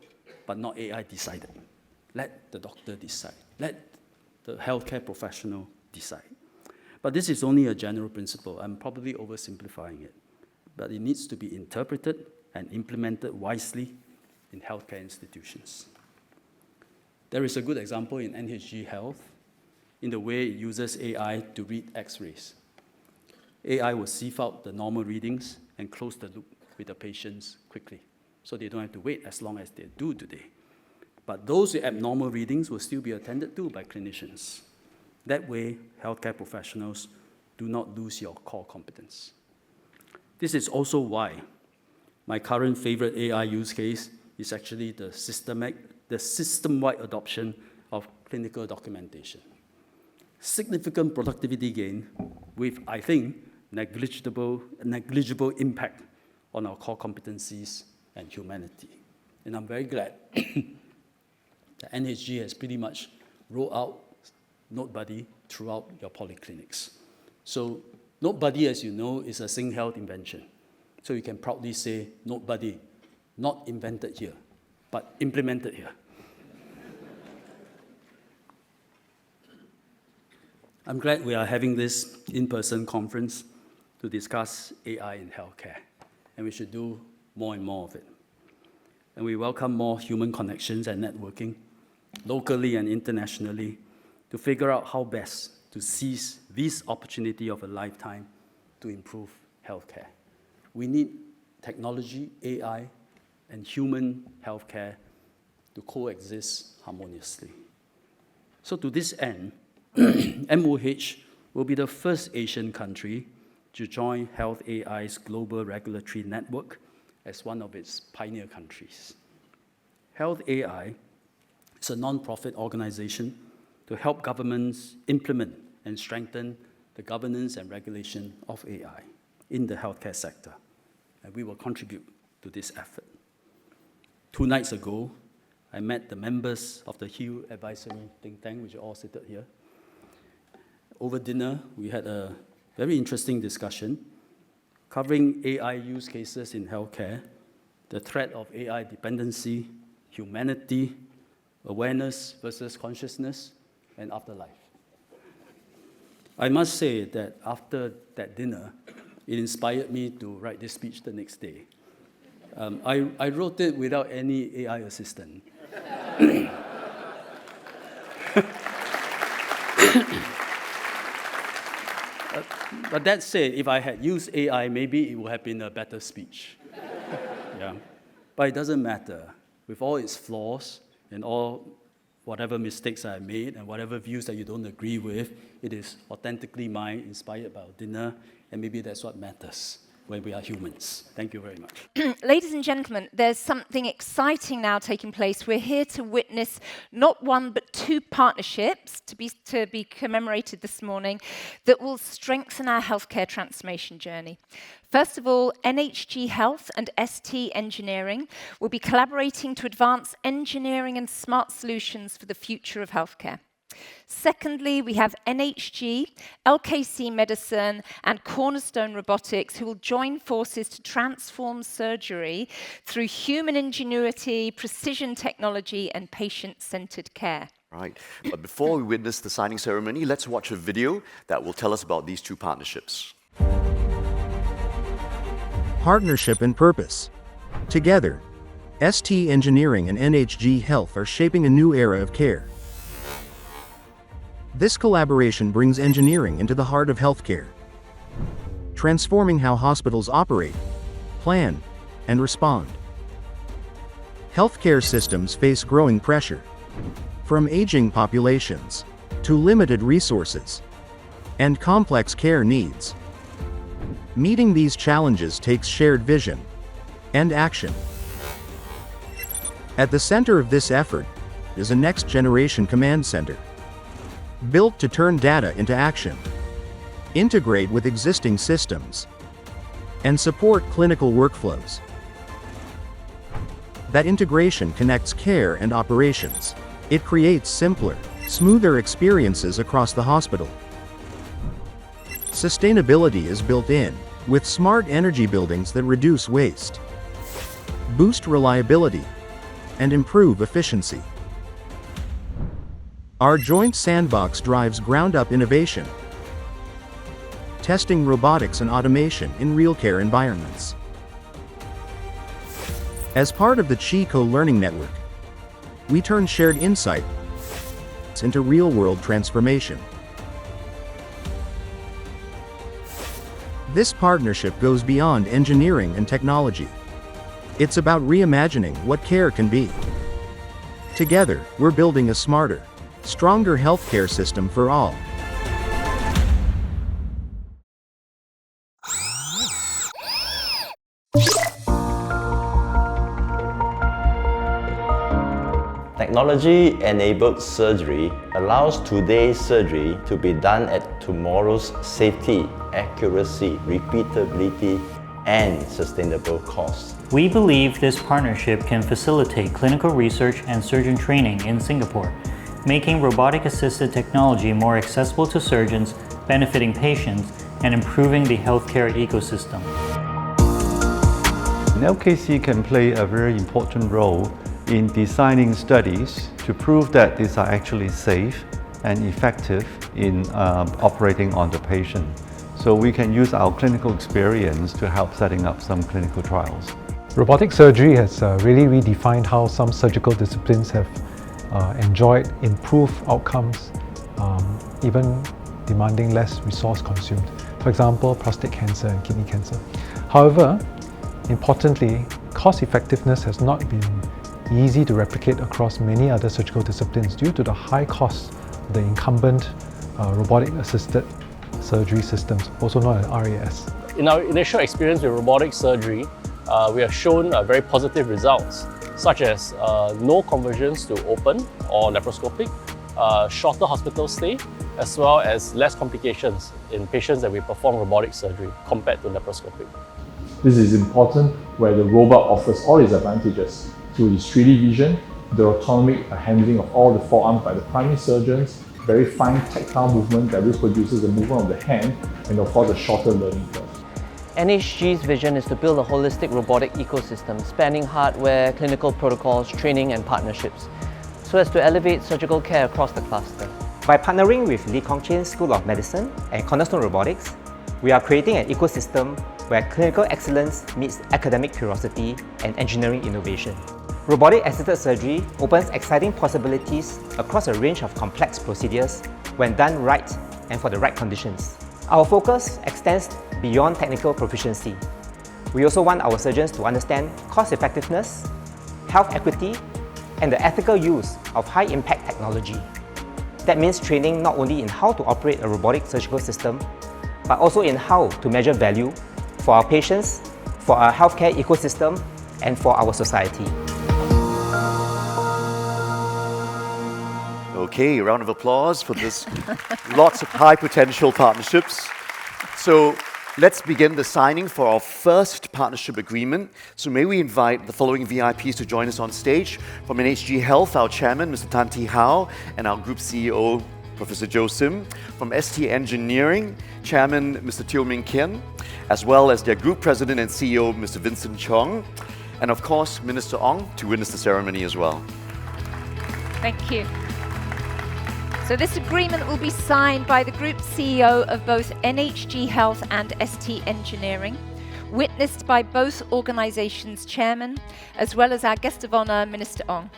but not AI-decided. Let the doctor decide. Let the healthcare professional decide. But this is only a general principle. I'm probably oversimplifying it. But it needs to be interpreted and implemented wisely in healthcare institutions. There is a good example in NHG Health in the way it uses AI to read X-rays. AI will sieve out the normal readings and close the loop with the patients quickly, so they don't have to wait as long as they do today. But those with abnormal readings will still be attended to by clinicians. That way, healthcare professionals do not lose your core competence. This is also why my current favorite AI use case is actually the system-wide adoption of clinical documentation. Significant productivity gain with, I think, negligible impact on our core competencies and humanity. And I'm very glad that NHG has pretty much rolled out NoteBuddy throughout your polyclinics. So NoteBuddy, as you know, is a SingHealth invention. So you can proudly say, NoteBuddy, not invented here, but implemented here. I'm glad we are having this in-person conference to discuss AI in healthcare, and we should do more and more of it. And we welcome more human connections and networking, locally and internationally, to figure out how best to seize this opportunity of a lifetime to improve healthcare. We need technology, AI, and human healthcare to coexist harmoniously. So to this end, MOH will be the first Asian country to join Health AI's global regulatory network as one of its pioneer countries. Health AI is a non-profit organization to help governments implement and strengthen the the governance and regulation of AI in the healthcare sector. And we will contribute to this effort. 2 nights ago, I met the members of the Hill Advisory Think Tank, which are all seated here. Over dinner, we had a very interesting discussion covering AI use cases in healthcare, the threat of AI dependency, humanity, awareness versus consciousness, and afterlife. I must say that after that dinner, it inspired me to write this speech the next day. I wrote it without any AI assistant. But that said, if I had used AI, maybe it would have been a better speech. Yeah. But it doesn't matter. With all its flaws and all whatever mistakes I made and whatever views that you don't agree with, it is authentically mine, inspired by our dinner, and maybe that's what matters when we are humans. Thank you very much. Ladies and gentlemen, there's something exciting now taking place. We're here to witness not one but 2 partnerships to be commemorated this morning that will strengthen our healthcare transformation journey. First of all, NHG Health and ST Engineering will be collaborating to advance engineering and smart solutions for the future of healthcare. Secondly, we have NHG, LKC Medicine, and Cornerstone Robotics, who will join forces to transform surgery through human ingenuity, precision technology, and patient-centered care. Right. But before we witness the signing ceremony, let's watch a video that will tell us about these 2 partnerships. Partnership and purpose. Together, ST Engineering and NHG Health are shaping a new era of care. This collaboration brings engineering into the heart of healthcare, transforming how hospitals operate, plan, and respond. Healthcare systems face growing pressure, from aging populations to limited resources and complex care needs. Meeting these challenges takes shared vision and action. At the center of this effort is a next-generation command center, built to turn data into action, integrate with existing systems, and support clinical workflows. That integration connects care and operations. It creates simpler, smoother experiences across the hospital. Sustainability is built in, with smart energy buildings that reduce waste, boost reliability, and improve efficiency. Our joint sandbox drives ground-up innovation, testing robotics and automation in real care environments. As part of the CHI Co-Learning Network, we turn shared insight into real-world transformation. This partnership goes beyond engineering and technology. It's about reimagining what care can be. Together, we're building a smarter, stronger healthcare system for all. Technology-enabled surgery allows today's surgery to be done at tomorrow's safety, accuracy, repeatability, and sustainable cost. We believe this partnership can facilitate clinical research and surgeon training in Singapore, making robotic-assisted technology more accessible to surgeons, benefiting patients, and improving the healthcare ecosystem. LKC can play a very important role in designing studies to prove that these are actually safe and effective in operating on the patient. So we can use our clinical experience to help setting up some clinical trials. Robotic surgery has really redefined how some surgical disciplines have enjoyed improved outcomes, even demanding less resource consumed. For example, prostate cancer and kidney cancer. However, importantly, cost effectiveness has not been easy to replicate across many other surgical disciplines due to the high cost of the incumbent robotic-assisted surgery systems, also known as RAS. In our initial experience with robotic surgery, we have shown very positive results, such as no conversions to open or laparoscopic, shorter hospital stay, as well as less complications in patients that we perform robotic surgery compared to laparoscopic. This is important where the robot offers all its advantages through its 3D vision, the autonomic handling of all the forearms by the primary surgeons, very fine tactile movement that reproduces the movement of the hand, and of course a shorter learning curve. NHG's vision is to build a holistic robotic ecosystem spanning hardware, clinical protocols, training and partnerships, so as to elevate surgical care across the cluster. By partnering with Lee Kong Chian School of Medicine and Cornerstone Robotics, we are creating an ecosystem where clinical excellence meets academic curiosity and engineering innovation. Robotic-assisted surgery opens exciting possibilities across a range of complex procedures when done right and for the right conditions. Our focus extends beyond technical proficiency. We also want our surgeons to understand cost-effectiveness, health equity, and the ethical use of high-impact technology. That means training not only in how to operate a robotic surgical system, but also in how to measure value for our patients, for our healthcare ecosystem, and for our society. Okay, a round of applause for this. Lots of high potential partnerships. So let's begin the signing for our first partnership agreement. So may we invite the following VIPs to join us on stage. From NHG Health, our chairman, Mr. Tan Tee Hao, and our group CEO, Professor Joe Sim. From ST Engineering, Chairman, Mr. Teo Ming Kian, as well as their group president and CEO, Mr. Vincent Chong. And of course, Minister Ong to witness the ceremony as well. Thank you. So this agreement will be signed by the Group CEO of both NHG Health and ST Engineering, witnessed by both organisations' chairmen, as well as our guest of honour, Minister Ong.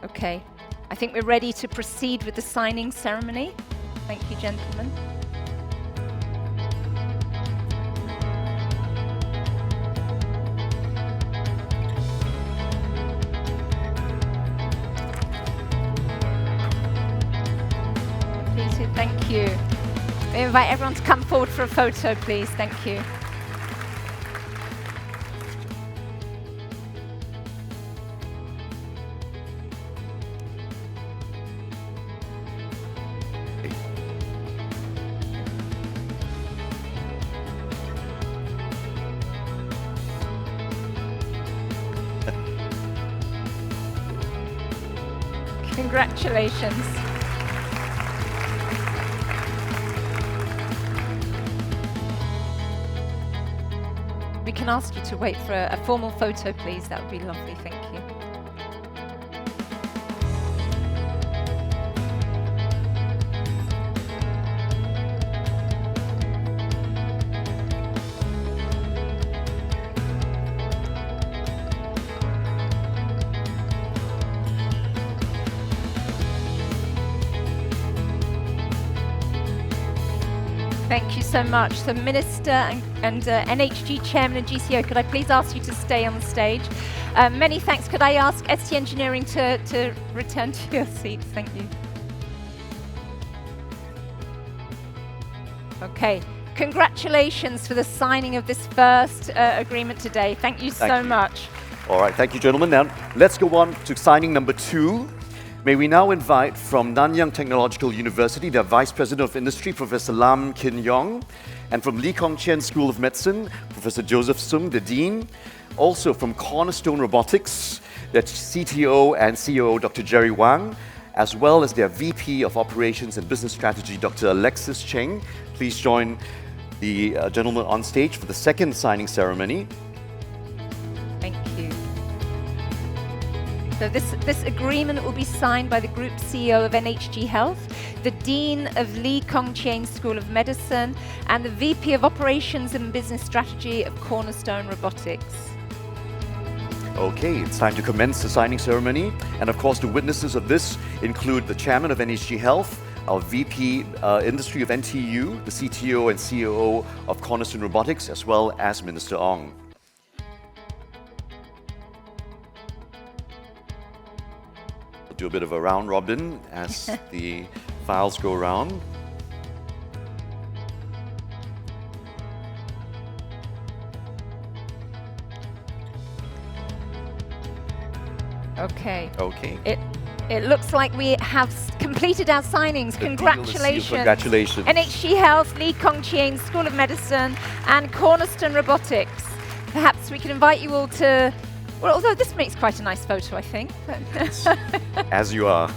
Okay, I think we're ready to proceed with the signing ceremony. Thank you, gentlemen. Thank you. We invite everyone to come forward for a photo, please. Thank you. Congratulations. We can ask you to wait for a formal photo, please. That would be lovely. Thank you. Thank you so much. So Minister and NHG Chairman and GCO, could I please ask you to stay on the stage? Many thanks. Could I ask ST Engineering to return to your seats? Thank you. Okay. Congratulations for the signing of this first agreement today. Thank you so much. All right, thank you, gentlemen. Now, let's go on to signing number 2. May we now invite from Nanyang Technological University, their Vice President of Industry, Professor Lam Kin Yong, and from Lee Kong Chian School of Medicine, Professor Joseph Sum, the Dean. Also from Cornerstone Robotics, their CTO and COO, Dr. Jerry Wang, as well as their VP of Operations and Business Strategy, Dr. Alexis Cheng. Please join the gentlemen on stage for the second signing ceremony. Thank you. So this agreement will be signed by the Group CEO of NHG Health, the Dean of Lee Kong Chian School of Medicine, and the VP of Operations and Business Strategy of Cornerstone Robotics. Okay, it's time to commence the signing ceremony. And of course, the witnesses of this include the Chairman of NHG Health, our VP Industry of NTU, the CTO and COO of Cornerstone Robotics, as well as Minister Ong. We'll do a bit of a round robin as the files go around. Okay. Okay. It looks like we have completed our signings. The deal is sealed. Congratulations. Congratulations. NHG Health, Lee Kong Chieng School of Medicine, and Cornerstone Robotics. Perhaps we can invite you all to, well, although this makes quite a nice photo, I think. As you are.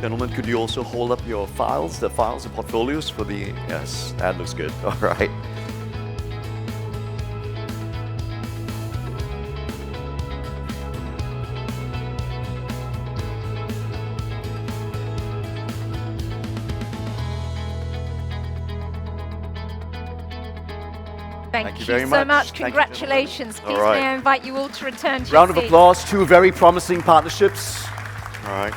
Gentlemen, could you also hold up your files, the portfolios for the, yes, that looks good. All right. Thank you very so much. much. Thank you, Congratulations. gentlemen. Please All right. may I invite you all to return to Round your of seats. applause, two very promising partnerships. All right.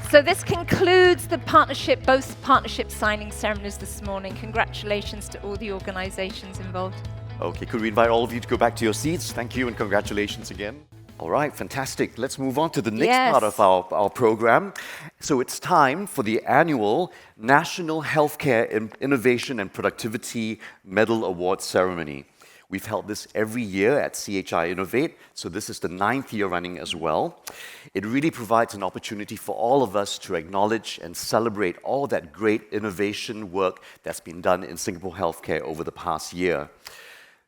So this concludes the partnership, both partnership signing ceremonies this morning. Congratulations to all the organizations involved. Okay, could we invite all of you to go back to your seats? Thank you and congratulations again. All right, fantastic. Let's move on to the next part of our program. So it's time for the annual National Healthcare Innovation and Productivity Medal Award ceremony. We've held this every year at CHI Innovate, so this is the 9th year running as well. It really provides an opportunity for all of us to acknowledge and celebrate all that great innovation work that's been done in Singapore healthcare over the past year.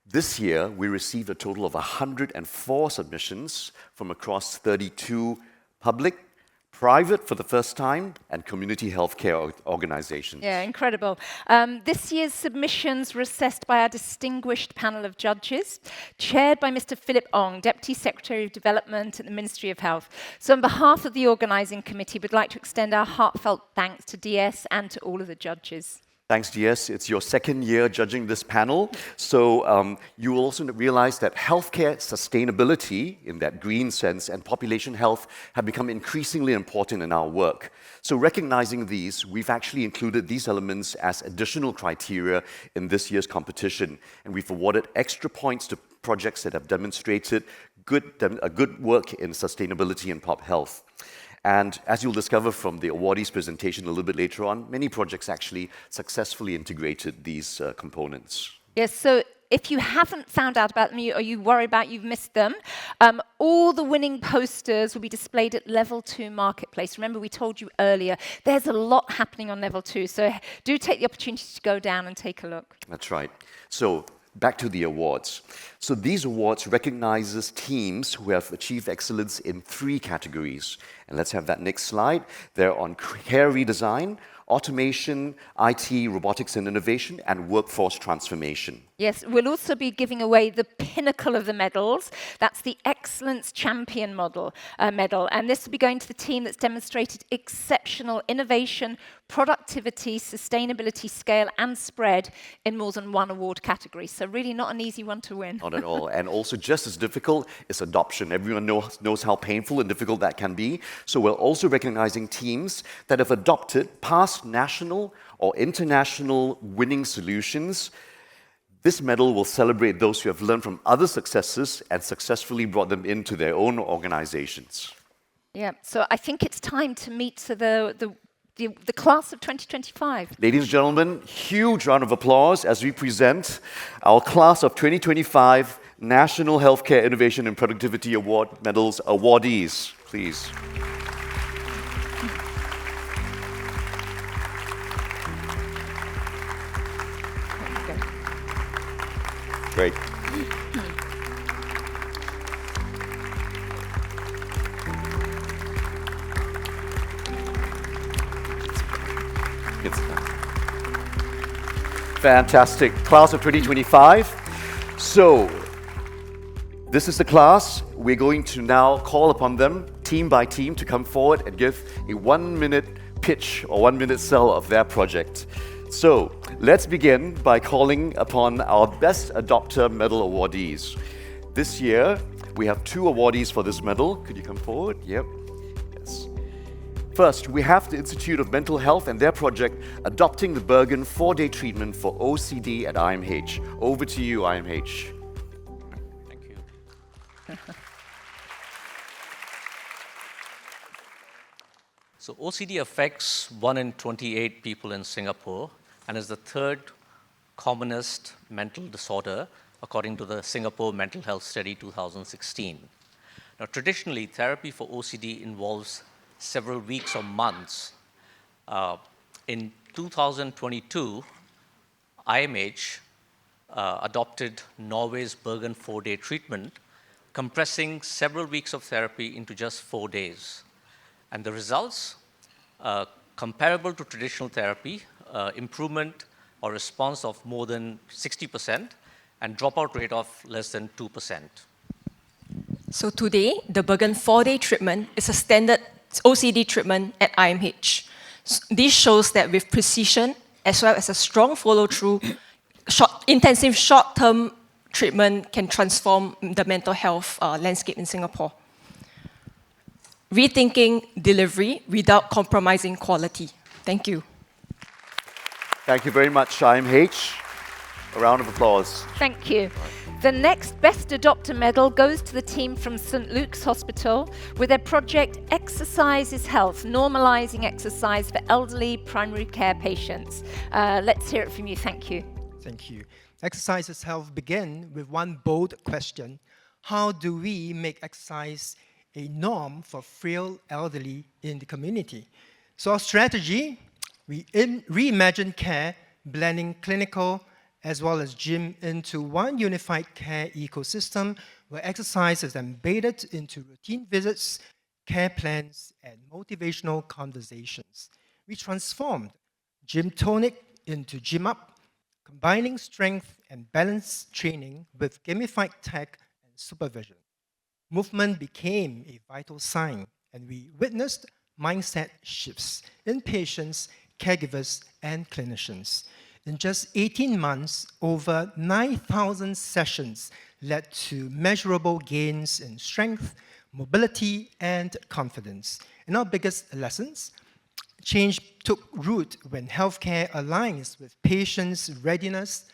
This year, we received a total of 104 submissions from across 32 public, private for the first time, and community healthcare organizations. Yeah, incredible. This year's submissions were assessed by our distinguished panel of judges, chaired by Mr. Philip Ong, Deputy Secretary of Development at the Ministry of Health. So on behalf of the organising committee, we'd like to extend our heartfelt thanks to DS and to all of the judges. Thanks, DS. It's your second year judging this panel. So you will also realize that healthcare sustainability, in that green sense, and population health have become increasingly important in our work. So recognizing these, we've actually included these elements as additional criteria in this year's competition. And we've awarded extra points to projects that have demonstrated good work in sustainability and pop health. And as you'll discover from the awardees' presentation a little bit later on, many projects actually successfully integrated these components. Yes, so if you haven't found out about them or you worry about you've missed them, all the winning posters will be displayed at Level 2 Marketplace. Remember, we told you earlier, there's a lot happening on Level 2, so do take the opportunity to go down and take a look. That's right. So back to the awards. So these awards recognizes teams who have achieved excellence in 3 categories. And let's have that next slide. They're on care redesign, automation, IT, robotics and innovation, and workforce transformation. Yes, we'll also be giving away the pinnacle of the medals. That's the Excellence Champion medal. And this will be going to the team that's demonstrated exceptional innovation, productivity, sustainability, scale, and spread in more than one award category. So really not an easy one to win. Not at all. And also just as difficult is adoption. Everyone knows how painful and difficult that can be. So we're also recognizing teams that have adopted past national or international winning solutions. This medal will celebrate those who have learned from other successes and successfully brought them into their own organizations. Yeah, so I think it's time to meet the class of 2025. Ladies and gentlemen, huge round of applause as we present our class of 2025 National Healthcare Innovation and Productivity Award Medals awardees, please. Great. Fantastic. Class of 2025. So, this is the class. We're going to now call upon them, team by team, to come forward and give a 1-minute pitch or 1-minute sell of their project. So, let's begin by calling upon our Best Adopter Medal awardees. This year, we have 2 awardees for this medal. Could you come forward? Yep. Yes. First, we have the Institute of Mental Health and their project, Adopting the Bergen 4-Day Treatment for OCD at IMH. Over to you, IMH. Thank you. So OCD affects 1 in 28 people in Singapore and is the 3rd commonest mental disorder according to the Singapore Mental Health Study 2016. Now, traditionally, therapy for OCD involves several weeks or months. In 2022, IMH adopted Norway's Bergen 4-day treatment, compressing several weeks of therapy into just 4 days. And the results, comparable to traditional therapy, improvement or response of more than 60%, and dropout rate of less than 2%. So today, the Bergen 4-day treatment is a standard OCD treatment at IMH. This shows that with precision, as well as a strong follow-through, intensive short-term treatment can transform the mental health landscape in Singapore. Rethinking delivery without compromising quality. Thank you. Thank you very much, IMH. A round of applause. Thank you. The next Best Adopter medal goes to the team from St. Luke's Hospital with their project Exercise is Health, normalizing exercise for elderly primary care patients. Let's hear it from you. Thank you. Thank you. Exercise is Health begin with one bold question. How do we make exercise a norm for frail elderly in the community? So our strategy, we reimagine care, blending clinical as well as gym into one unified care ecosystem where exercise is embedded into routine visits, care plans, and motivational conversations. We transformed Gym Tonic into Gym Up, combining strength and balance training with gamified tech and supervision. Movement became a vital sign, and we witnessed mindset shifts in patients, caregivers, and clinicians. In just 18 months, over 9,000 sessions led to measurable gains in strength, mobility, and confidence. And our biggest lessons, change took root when healthcare aligns with patients' readiness,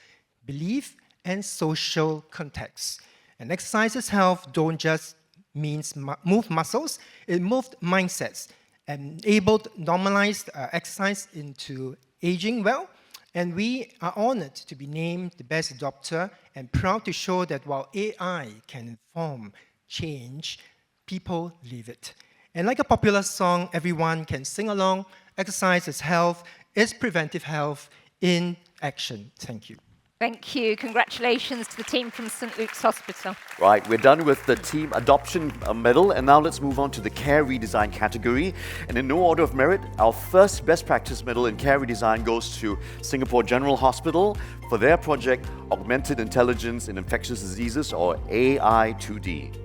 belief, and social context. And Exercise is Health don't just means move muscles, it moved mindsets, enabled normalized exercise into aging well. And we are honored to be named the Best Adopter and proud to show that while AI can inform change, people live it. And like a popular song, everyone can sing along. Exercise is health, is preventive health in action. Thank you. Thank you. Congratulations to the team from St. Luke's Hospital. Right, we're done with the team adoption medal, and now let's move on to the care redesign category. And in no order of merit, our first best practice medal in care redesign goes to Singapore General Hospital for their project Augmented Intelligence in Infectious Diseases, or AI2D.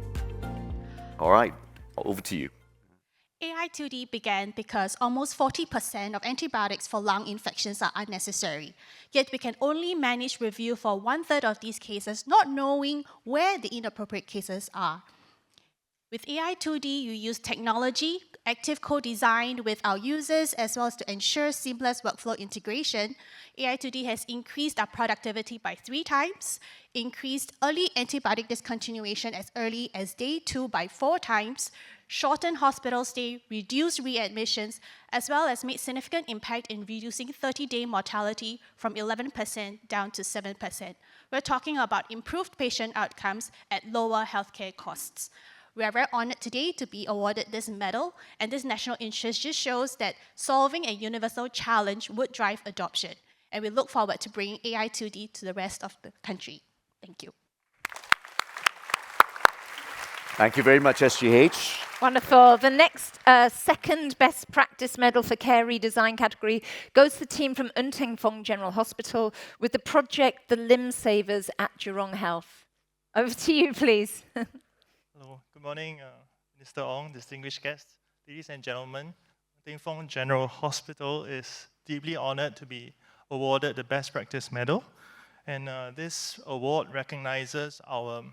All right, over to you. AI2D began because almost 40% of antibiotics for lung infections are unnecessary. Yet we can only manage review for 1/3 of these cases, not knowing where the inappropriate cases are. With AI2D, you use technology, active co-design with our users, as well as to ensure seamless workflow integration. AI2D has increased our productivity by 3 times, increased early antibiotic discontinuation as early as day 2 by 4 times, shortened hospital stay, reduced readmissions, as well as made significant impact in reducing 30-day mortality from 11% down to 7%. We're talking about improved patient outcomes at lower healthcare costs. We are very honored today to be awarded this medal, and this national interest just shows that solving a universal challenge would drive adoption. And we look forward to bringing AI2D to the rest of the country. Thank you. Thank you very much, SGH. Wonderful. The next second best practice medal for care redesign category goes to the team from Ng Teng Fong General Hospital with the project The Limb Savers at Jurong Health. Over to you, please. Hello, good morning, Mr. Ong, distinguished guests, ladies and gentlemen. Ng Teng Fong General Hospital is deeply honored to be awarded the Best Practice Medal. And this award recognizes our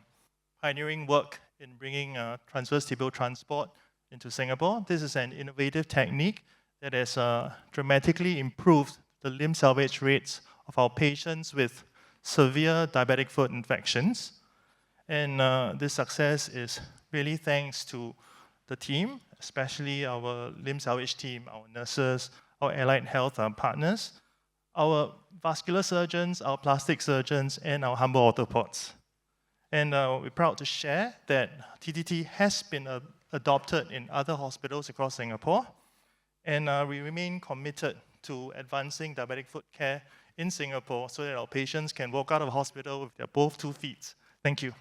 pioneering work in bringing transverse tibial transport into Singapore. This is an innovative technique that has dramatically improved the limb salvage rates of our patients with severe diabetic foot infections. And this success is really thanks to the team, especially our limb salvage team, our nurses, our allied health partners, our vascular surgeons, our plastic surgeons, and our humble orthopods. And we're proud to share that TTT has been adopted in other hospitals across Singapore. And we remain committed to advancing diabetic foot care in Singapore so that our patients can walk out of hospital with their both 2 feet. Thank you.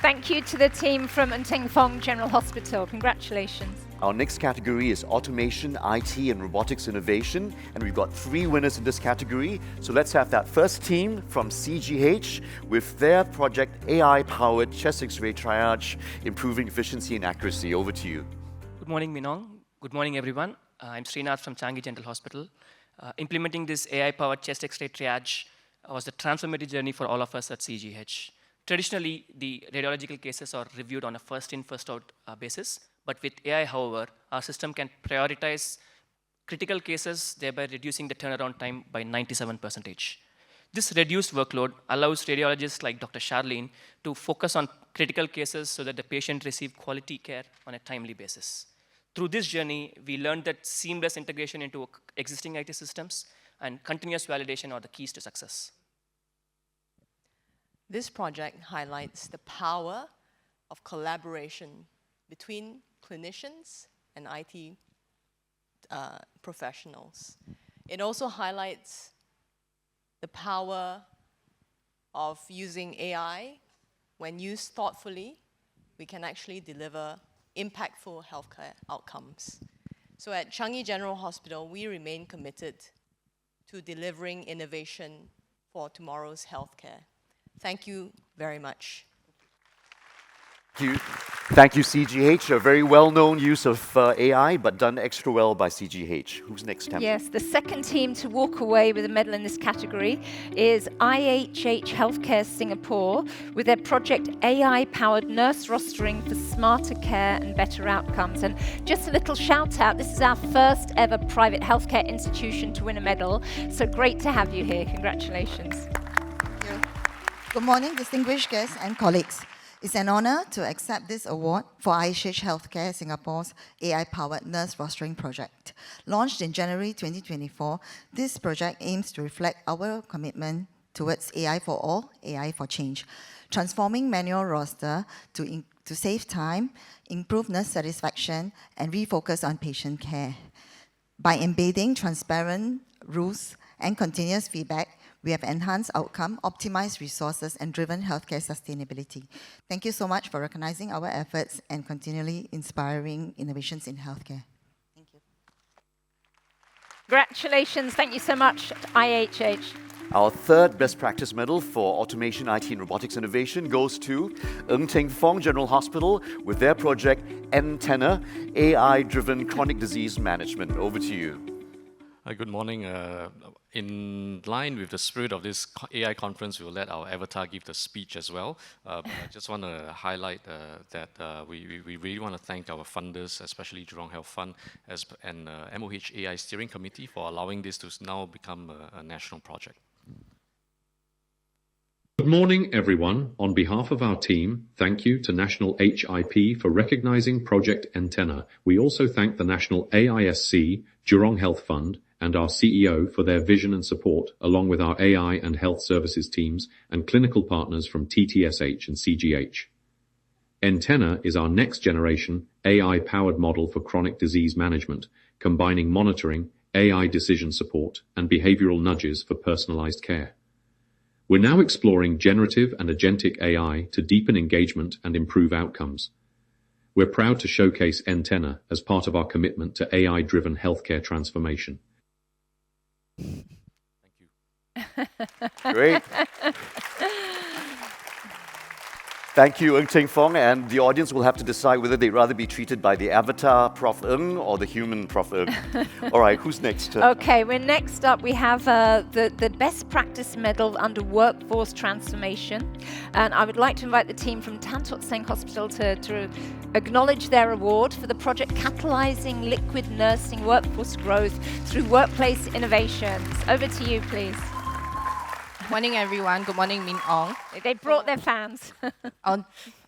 Thank you to the team from Ng Teng Fong General Hospital. Congratulations. Our next category is automation, IT, and robotics innovation. And we've got 3 winners in this category. So let's have that first team from CGH with their project AI-powered chest X-ray triage, improving efficiency and accuracy. Over to you. Good morning, Minong. Good morning, everyone. I'm Srinath from Changi General Hospital. Implementing this AI-powered chest X-ray triage was a transformative journey for all of us at CGH. Traditionally, the radiological cases are reviewed on a first-in, first-out basis. But with AI, however, our system can prioritize critical cases, thereby reducing the turnaround time by 97%. This reduced workload allows radiologists like Dr. Charlene to focus on critical cases so that the patient receives quality care on a timely basis. Through this journey, we learned that seamless integration into existing IT systems and continuous validation are the keys to success. This project highlights the power of collaboration between clinicians and IT professionals. It also highlights the power of using AI. When used thoughtfully, we can actually deliver impactful healthcare outcomes. So at Changi General Hospital, we remain committed to delivering innovation for tomorrow's healthcare. Thank you very much. Thank you, CGH. A very well-known use of AI, but done extra well by CGH. Who's next, Tam? Yes, the second team to walk away with a medal in this category is IHH Healthcare Singapore with their project AI-powered nurse rostering for smarter care and better outcomes. And just a little shout out, this is our first ever private healthcare institution to win a medal. So great to have you here. Congratulations. Thank you. Good morning, distinguished guests and colleagues. It's an honor to accept this award for IHH Healthcare Singapore's AI-powered nurse rostering project. Launched in January 2024, this project aims to reflect our commitment towards AI for all, AI for change, transforming manual roster to save time, improve nurse satisfaction, and refocus on patient care. By embedding transparent rules and continuous feedback, we have enhanced outcome, optimized resources, and driven healthcare sustainability. Thank you so much for recognizing our efforts and continually inspiring innovations in healthcare. Thank you. Congratulations. Thank you so much, IHH. Our third Best Practice Medal for Automation, IT and Robotics Innovation goes to Ng Teng Fong General Hospital with their project Antenna, AI-driven chronic disease management. Over to you. Good morning. In line with the spirit of this AI conference, we will let our avatar give the speech as well. But I just want to highlight that we really want to thank our funders, especially Jurong Health Fund and MOH AI Steering Committee for allowing this to now become a national project. Good morning, everyone. On behalf of our team, thank you to National HIP for recognizing Project Antenna. We also thank the National AISC, Jurong Health Fund, and our CEO for their vision and support, along with our AI and health services teams and clinical partners from TTSH and CGH. Antenna is our next-generation AI-powered model for chronic disease management, combining monitoring, AI decision support, and behavioral nudges for personalized care. We're now exploring generative and agentic AI to deepen engagement and improve outcomes. We're proud to showcase Antenna as part of our commitment to AI-driven healthcare transformation. Great. Thank you, Ng Teng Fong, and the audience will have to decide whether they'd rather be treated by the avatar Prof. Ng or the human Prof. Ng. All right, who's next? Okay, we're next up. We have the Best Practice Medal under Workforce Transformation. And I would like to invite the team from Tan Tock Seng Hospital to acknowledge their award for the project Catalyzing Liquid Nursing Workforce Growth through Workplace Innovations. Over to you, please. Morning, everyone. Good morning, Min Ong. They brought their fans.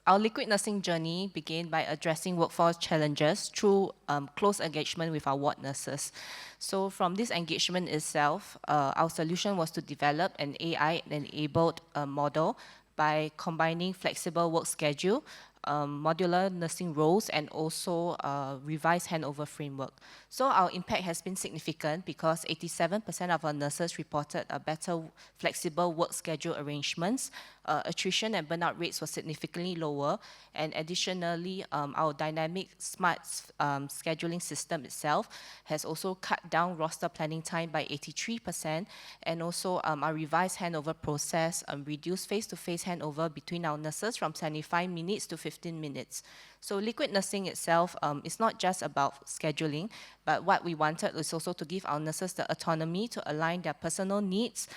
Our liquid nursing journey began by addressing workforce challenges through close engagement with our ward nurses. So from this engagement itself, our solution was to develop an AI-enabled model by combining flexible work schedule, modular nursing roles, and also revised handover framework. So our impact has been significant because 87% of our nurses reported a better flexible work schedule arrangements. Attrition and burnout rates were significantly lower, and additionally, our dynamic smart scheduling system itself has also cut down roster planning time by 83%, and also our revised handover process reduced face-to-face handover between our nurses from 75 minutes to 15 minutes. So liquid nursing itself is not just about scheduling, but what we wanted is also to give our nurses the autonomy to align their personal needs,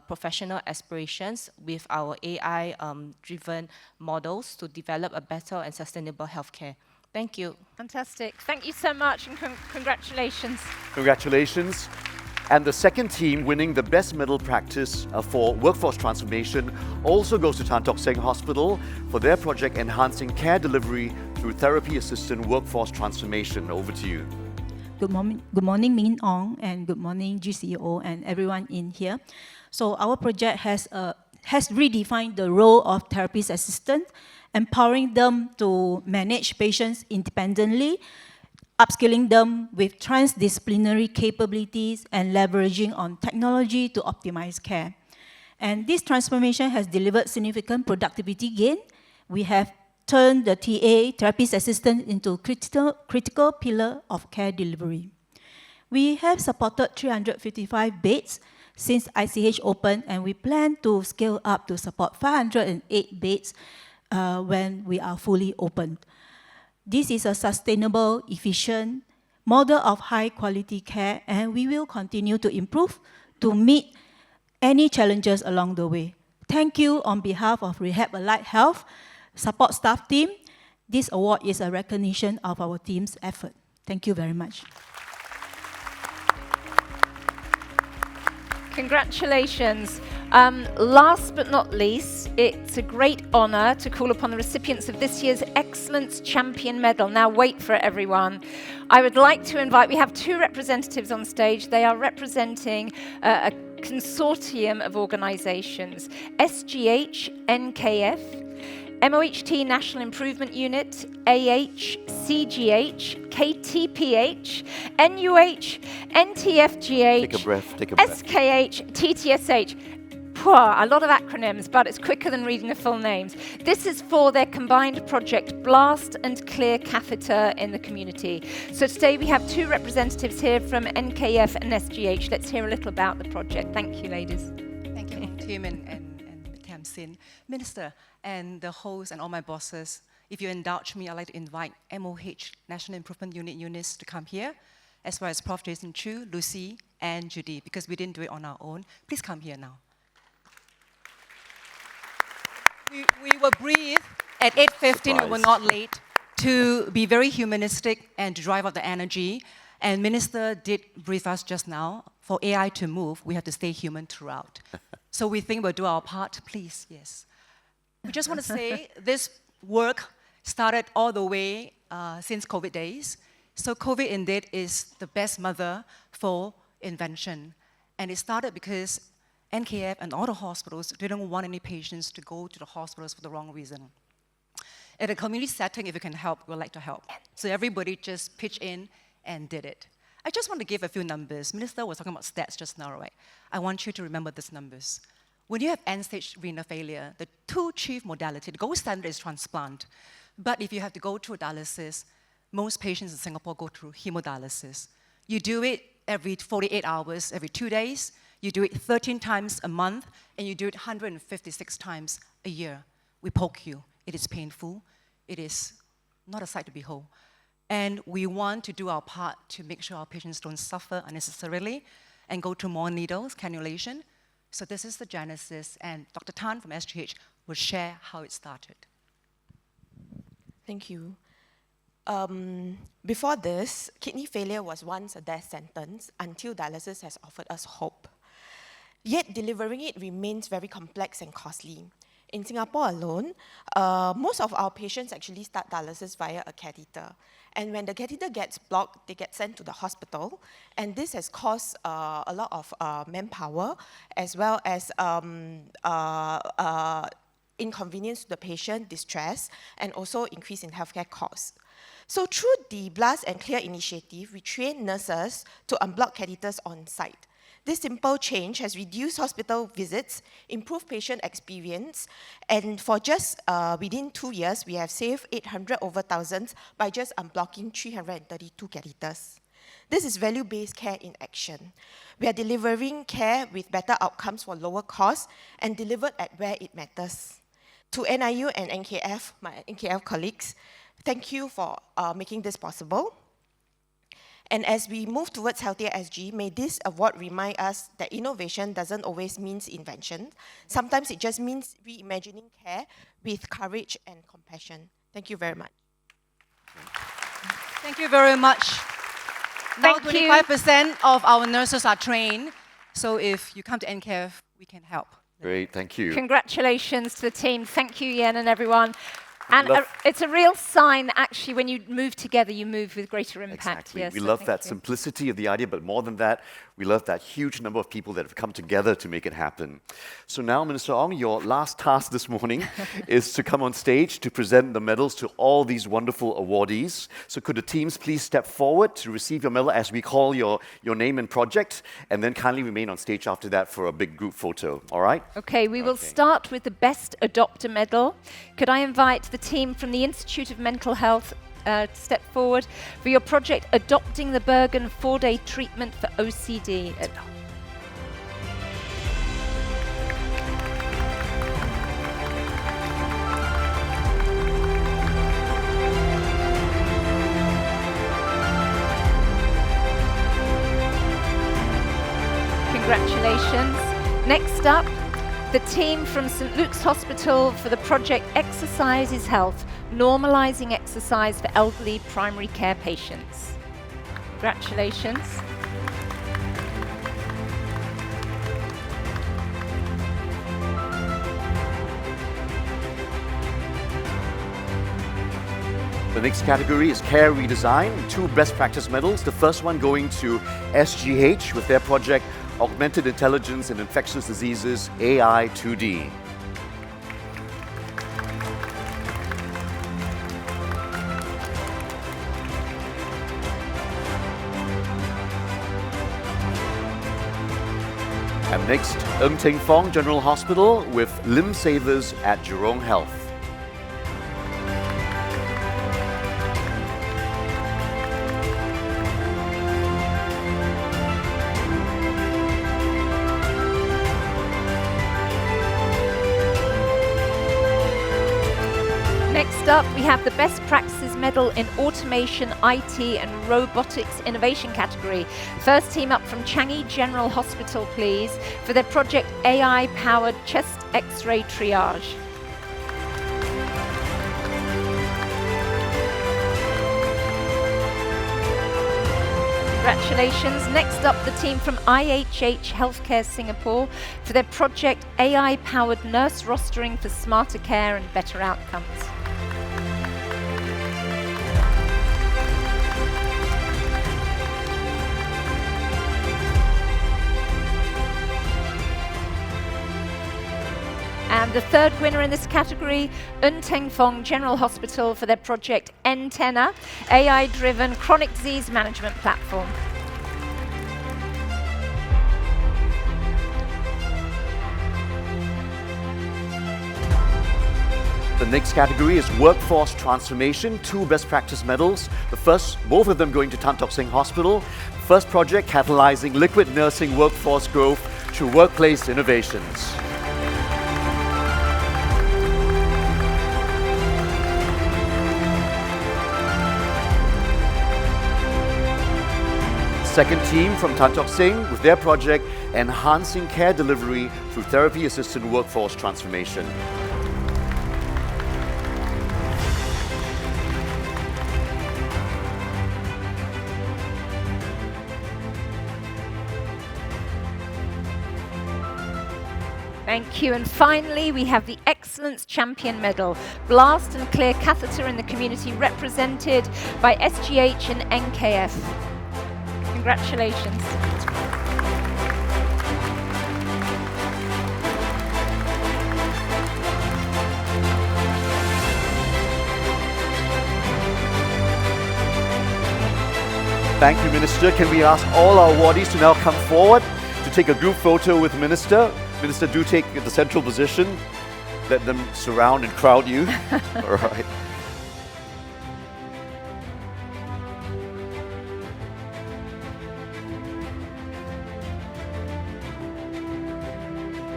professional aspirations with our AI-driven models to develop a better and sustainable healthcare. Thank you. Fantastic. Thank you so much, and congratulations. Congratulations. And the second team winning the best middle practice for workforce transformation also goes to Tan Tock Seng Hospital for their project enhancing care delivery through therapy-assisted workforce transformation. Over to you. Good morning, Min Ong, and good morning, GCO and everyone in here. So our project has redefined the role of therapist assistant, empowering them to manage patients independently, upskilling them with transdisciplinary capabilities, and leveraging on technology to optimize care. And this transformation has delivered significant productivity gain. We have turned the TA, therapist assistant, into critical pillar of care delivery. We have supported 355 beds since ICH opened, and we plan to scale up to support 508 beds when we are fully opened. This is a sustainable, efficient model of high-quality care, and we will continue to improve to meet any challenges along the way. Thank you on behalf of Rehab Allied Health support staff team. This award is a recognition of our team's effort. Thank you very much. Congratulations. Last but not least, it's a great honor to call upon the recipients of this year's Excellence Champion Medal. Now wait for it, everyone. I would like to invite, we have two representatives on stage. They are representing a consortium of organizations, SGH, NKF, MOHT National Improvement Unit, AH, CGH, KTPH, NUH, NTFGH, take a breath. SKH, TTSH. A lot of acronyms, but it's quicker than reading the full names. This is for their combined project, Blast and Clear Catheter in the Community. So today we have two representatives here from NKF and SGH. Let's hear a little about the project. Thank you, ladies. Thank you, Tim and Tamsin. Minister and the host and all my bosses, if you indulge me, I'd like to invite MOH National Improvement Unit units to come here, as well as Prof. Jason Chu, Lucy, and Judy, because we didn't do it on our own. Please come here now. We were briefed at 8:15, we were not late, to be very humanistic and to drive up the energy. And Minister did brief us just now, for AI to move, we have to stay human throughout. So we think we'll do our part, please, yes. We just want to say this work started all the way since COVID days. So COVID indeed is the best mother for invention. And it started because NKF and all the hospitals didn't want any patients to go to the hospitals for the wrong reason. At a community setting, if you can help, we'd like to help. So everybody just pitched in and did it. I just want to give a few numbers. Minister was talking about stats just now, right? I want you to remember these numbers. When you have end-stage renal failure, the two chief modalities, the gold standard is transplant. But if you have to go through dialysis, most patients in Singapore go through hemodialysis. You do it every 48 hours, every 2 days. You do it 13 times a month, and you do it 156 times a year. We poke you. It is painful. It is not a sight to behold. And we want to do our part to make sure our patients don't suffer unnecessarily and go through more needles, cannulation. So this is the genesis, and Dr. Tan from SGH will share how it started. Thank you. Before this, kidney failure was once a death sentence until dialysis has offered us hope. Yet delivering it remains very complex and costly. In Singapore alone, most of our patients actually start dialysis via a catheter. And when the catheter gets blocked, they get sent to the hospital. And this has caused a lot of manpower, as well as inconvenience to the patient, distress, and also increase in healthcare costs. So through the Blast and Clear initiative, we train nurses to unblock catheters on site. This simple change has reduced hospital visits, improved patient experience, and for just within 2 years, we have saved 800 over thousands by just unblocking 332 catheters. This is value-based care in action. We are delivering care with better outcomes for lower costs and delivered at where it matters. To NIU and NKF, my NKF colleagues, thank you for making this possible. And as we move towards Healthier SG, may this award remind us that innovation doesn't always mean invention. Sometimes it just means reimagining care with courage and compassion. Thank you very much. Thank you very much. Now Thank you. 25% of our nurses are trained, so if you come to NKF, we can help. Great, thank you. Congratulations to the team. Thank you, Yen and everyone. And it's a real sign that actually when you move together, you move with greater impact. Exactly. Yes, We so love thank that you. simplicity of the idea, but more than that, we love that huge number of people that have come together to make it happen. So now, Minister Ong, your last task this morning is to come on stage to present the medals to all these wonderful awardees. So could the teams please step forward to receive your medal as we call your name and project, and then kindly remain on stage after that for a big group photo, all right? Okay, we will start with the Best Adopter Medal. Could I invite the team from the Institute of Mental Health to step forward for your project Adopting the Bergen 4-Day Treatment for OCD. Congratulations. Next up, the team from St. Luke's Hospital for the project Exercise is Health, normalising exercise for elderly primary care patients. Congratulations. The next category is Care Redesign, 2 best practice medals. The first one going to SGH with their project Augmented Intelligence in Infectious Diseases, AI 2D. And next, Teng Fong General Hospital with Limb Savers at Jurong Health. Next up, we have the Best Practices Medal in Automation, IT and Robotics Innovation category. First team up from Changi General Hospital, please, for their project AI-powered chest X-ray triage. Congratulations. Next up, the team from IHH Healthcare Singapore for their project AI-powered nurse rostering for smarter care and better outcomes. And the third winner in this category, Teng Fong General Hospital for their project Antenna, AI-driven chronic disease management platform. The next category is Workforce Transformation, 2 best practice medals. The first, both of them going to Tan Tock Seng Hospital. First project catalyzing liquid nursing workforce growth through workplace innovations. Second team from Tan Tock Seng with their project Enhancing Care Delivery through Therapy-Assisted Workforce Transformation. Thank you. And finally, we have the Excellence Champion Medal, Blast and Clear Catheter in the Community, represented by SGH and NKF. Congratulations. Thank you, Minister. Can we ask all our awardees to now come forward to take a group photo with Minister? Minister, do take the central position. Let them surround and crowd you. All right.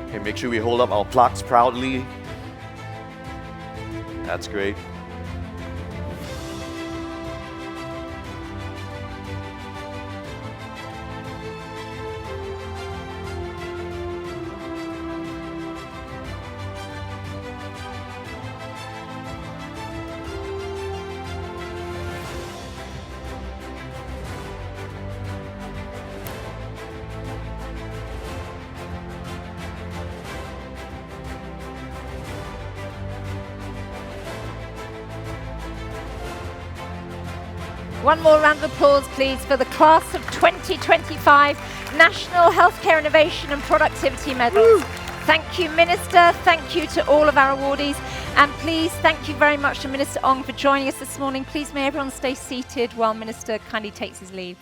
Okay, make sure we hold up our plaques proudly. That's great. One more round of applause, please, for the class of 2025 National Healthcare Innovation and Productivity Medals. Thank you, Minister. Thank you to all of our awardees. And please, thank you very much to Minister Ong for joining us this morning. Please, may everyone stay seated while Minister kindly takes his leave.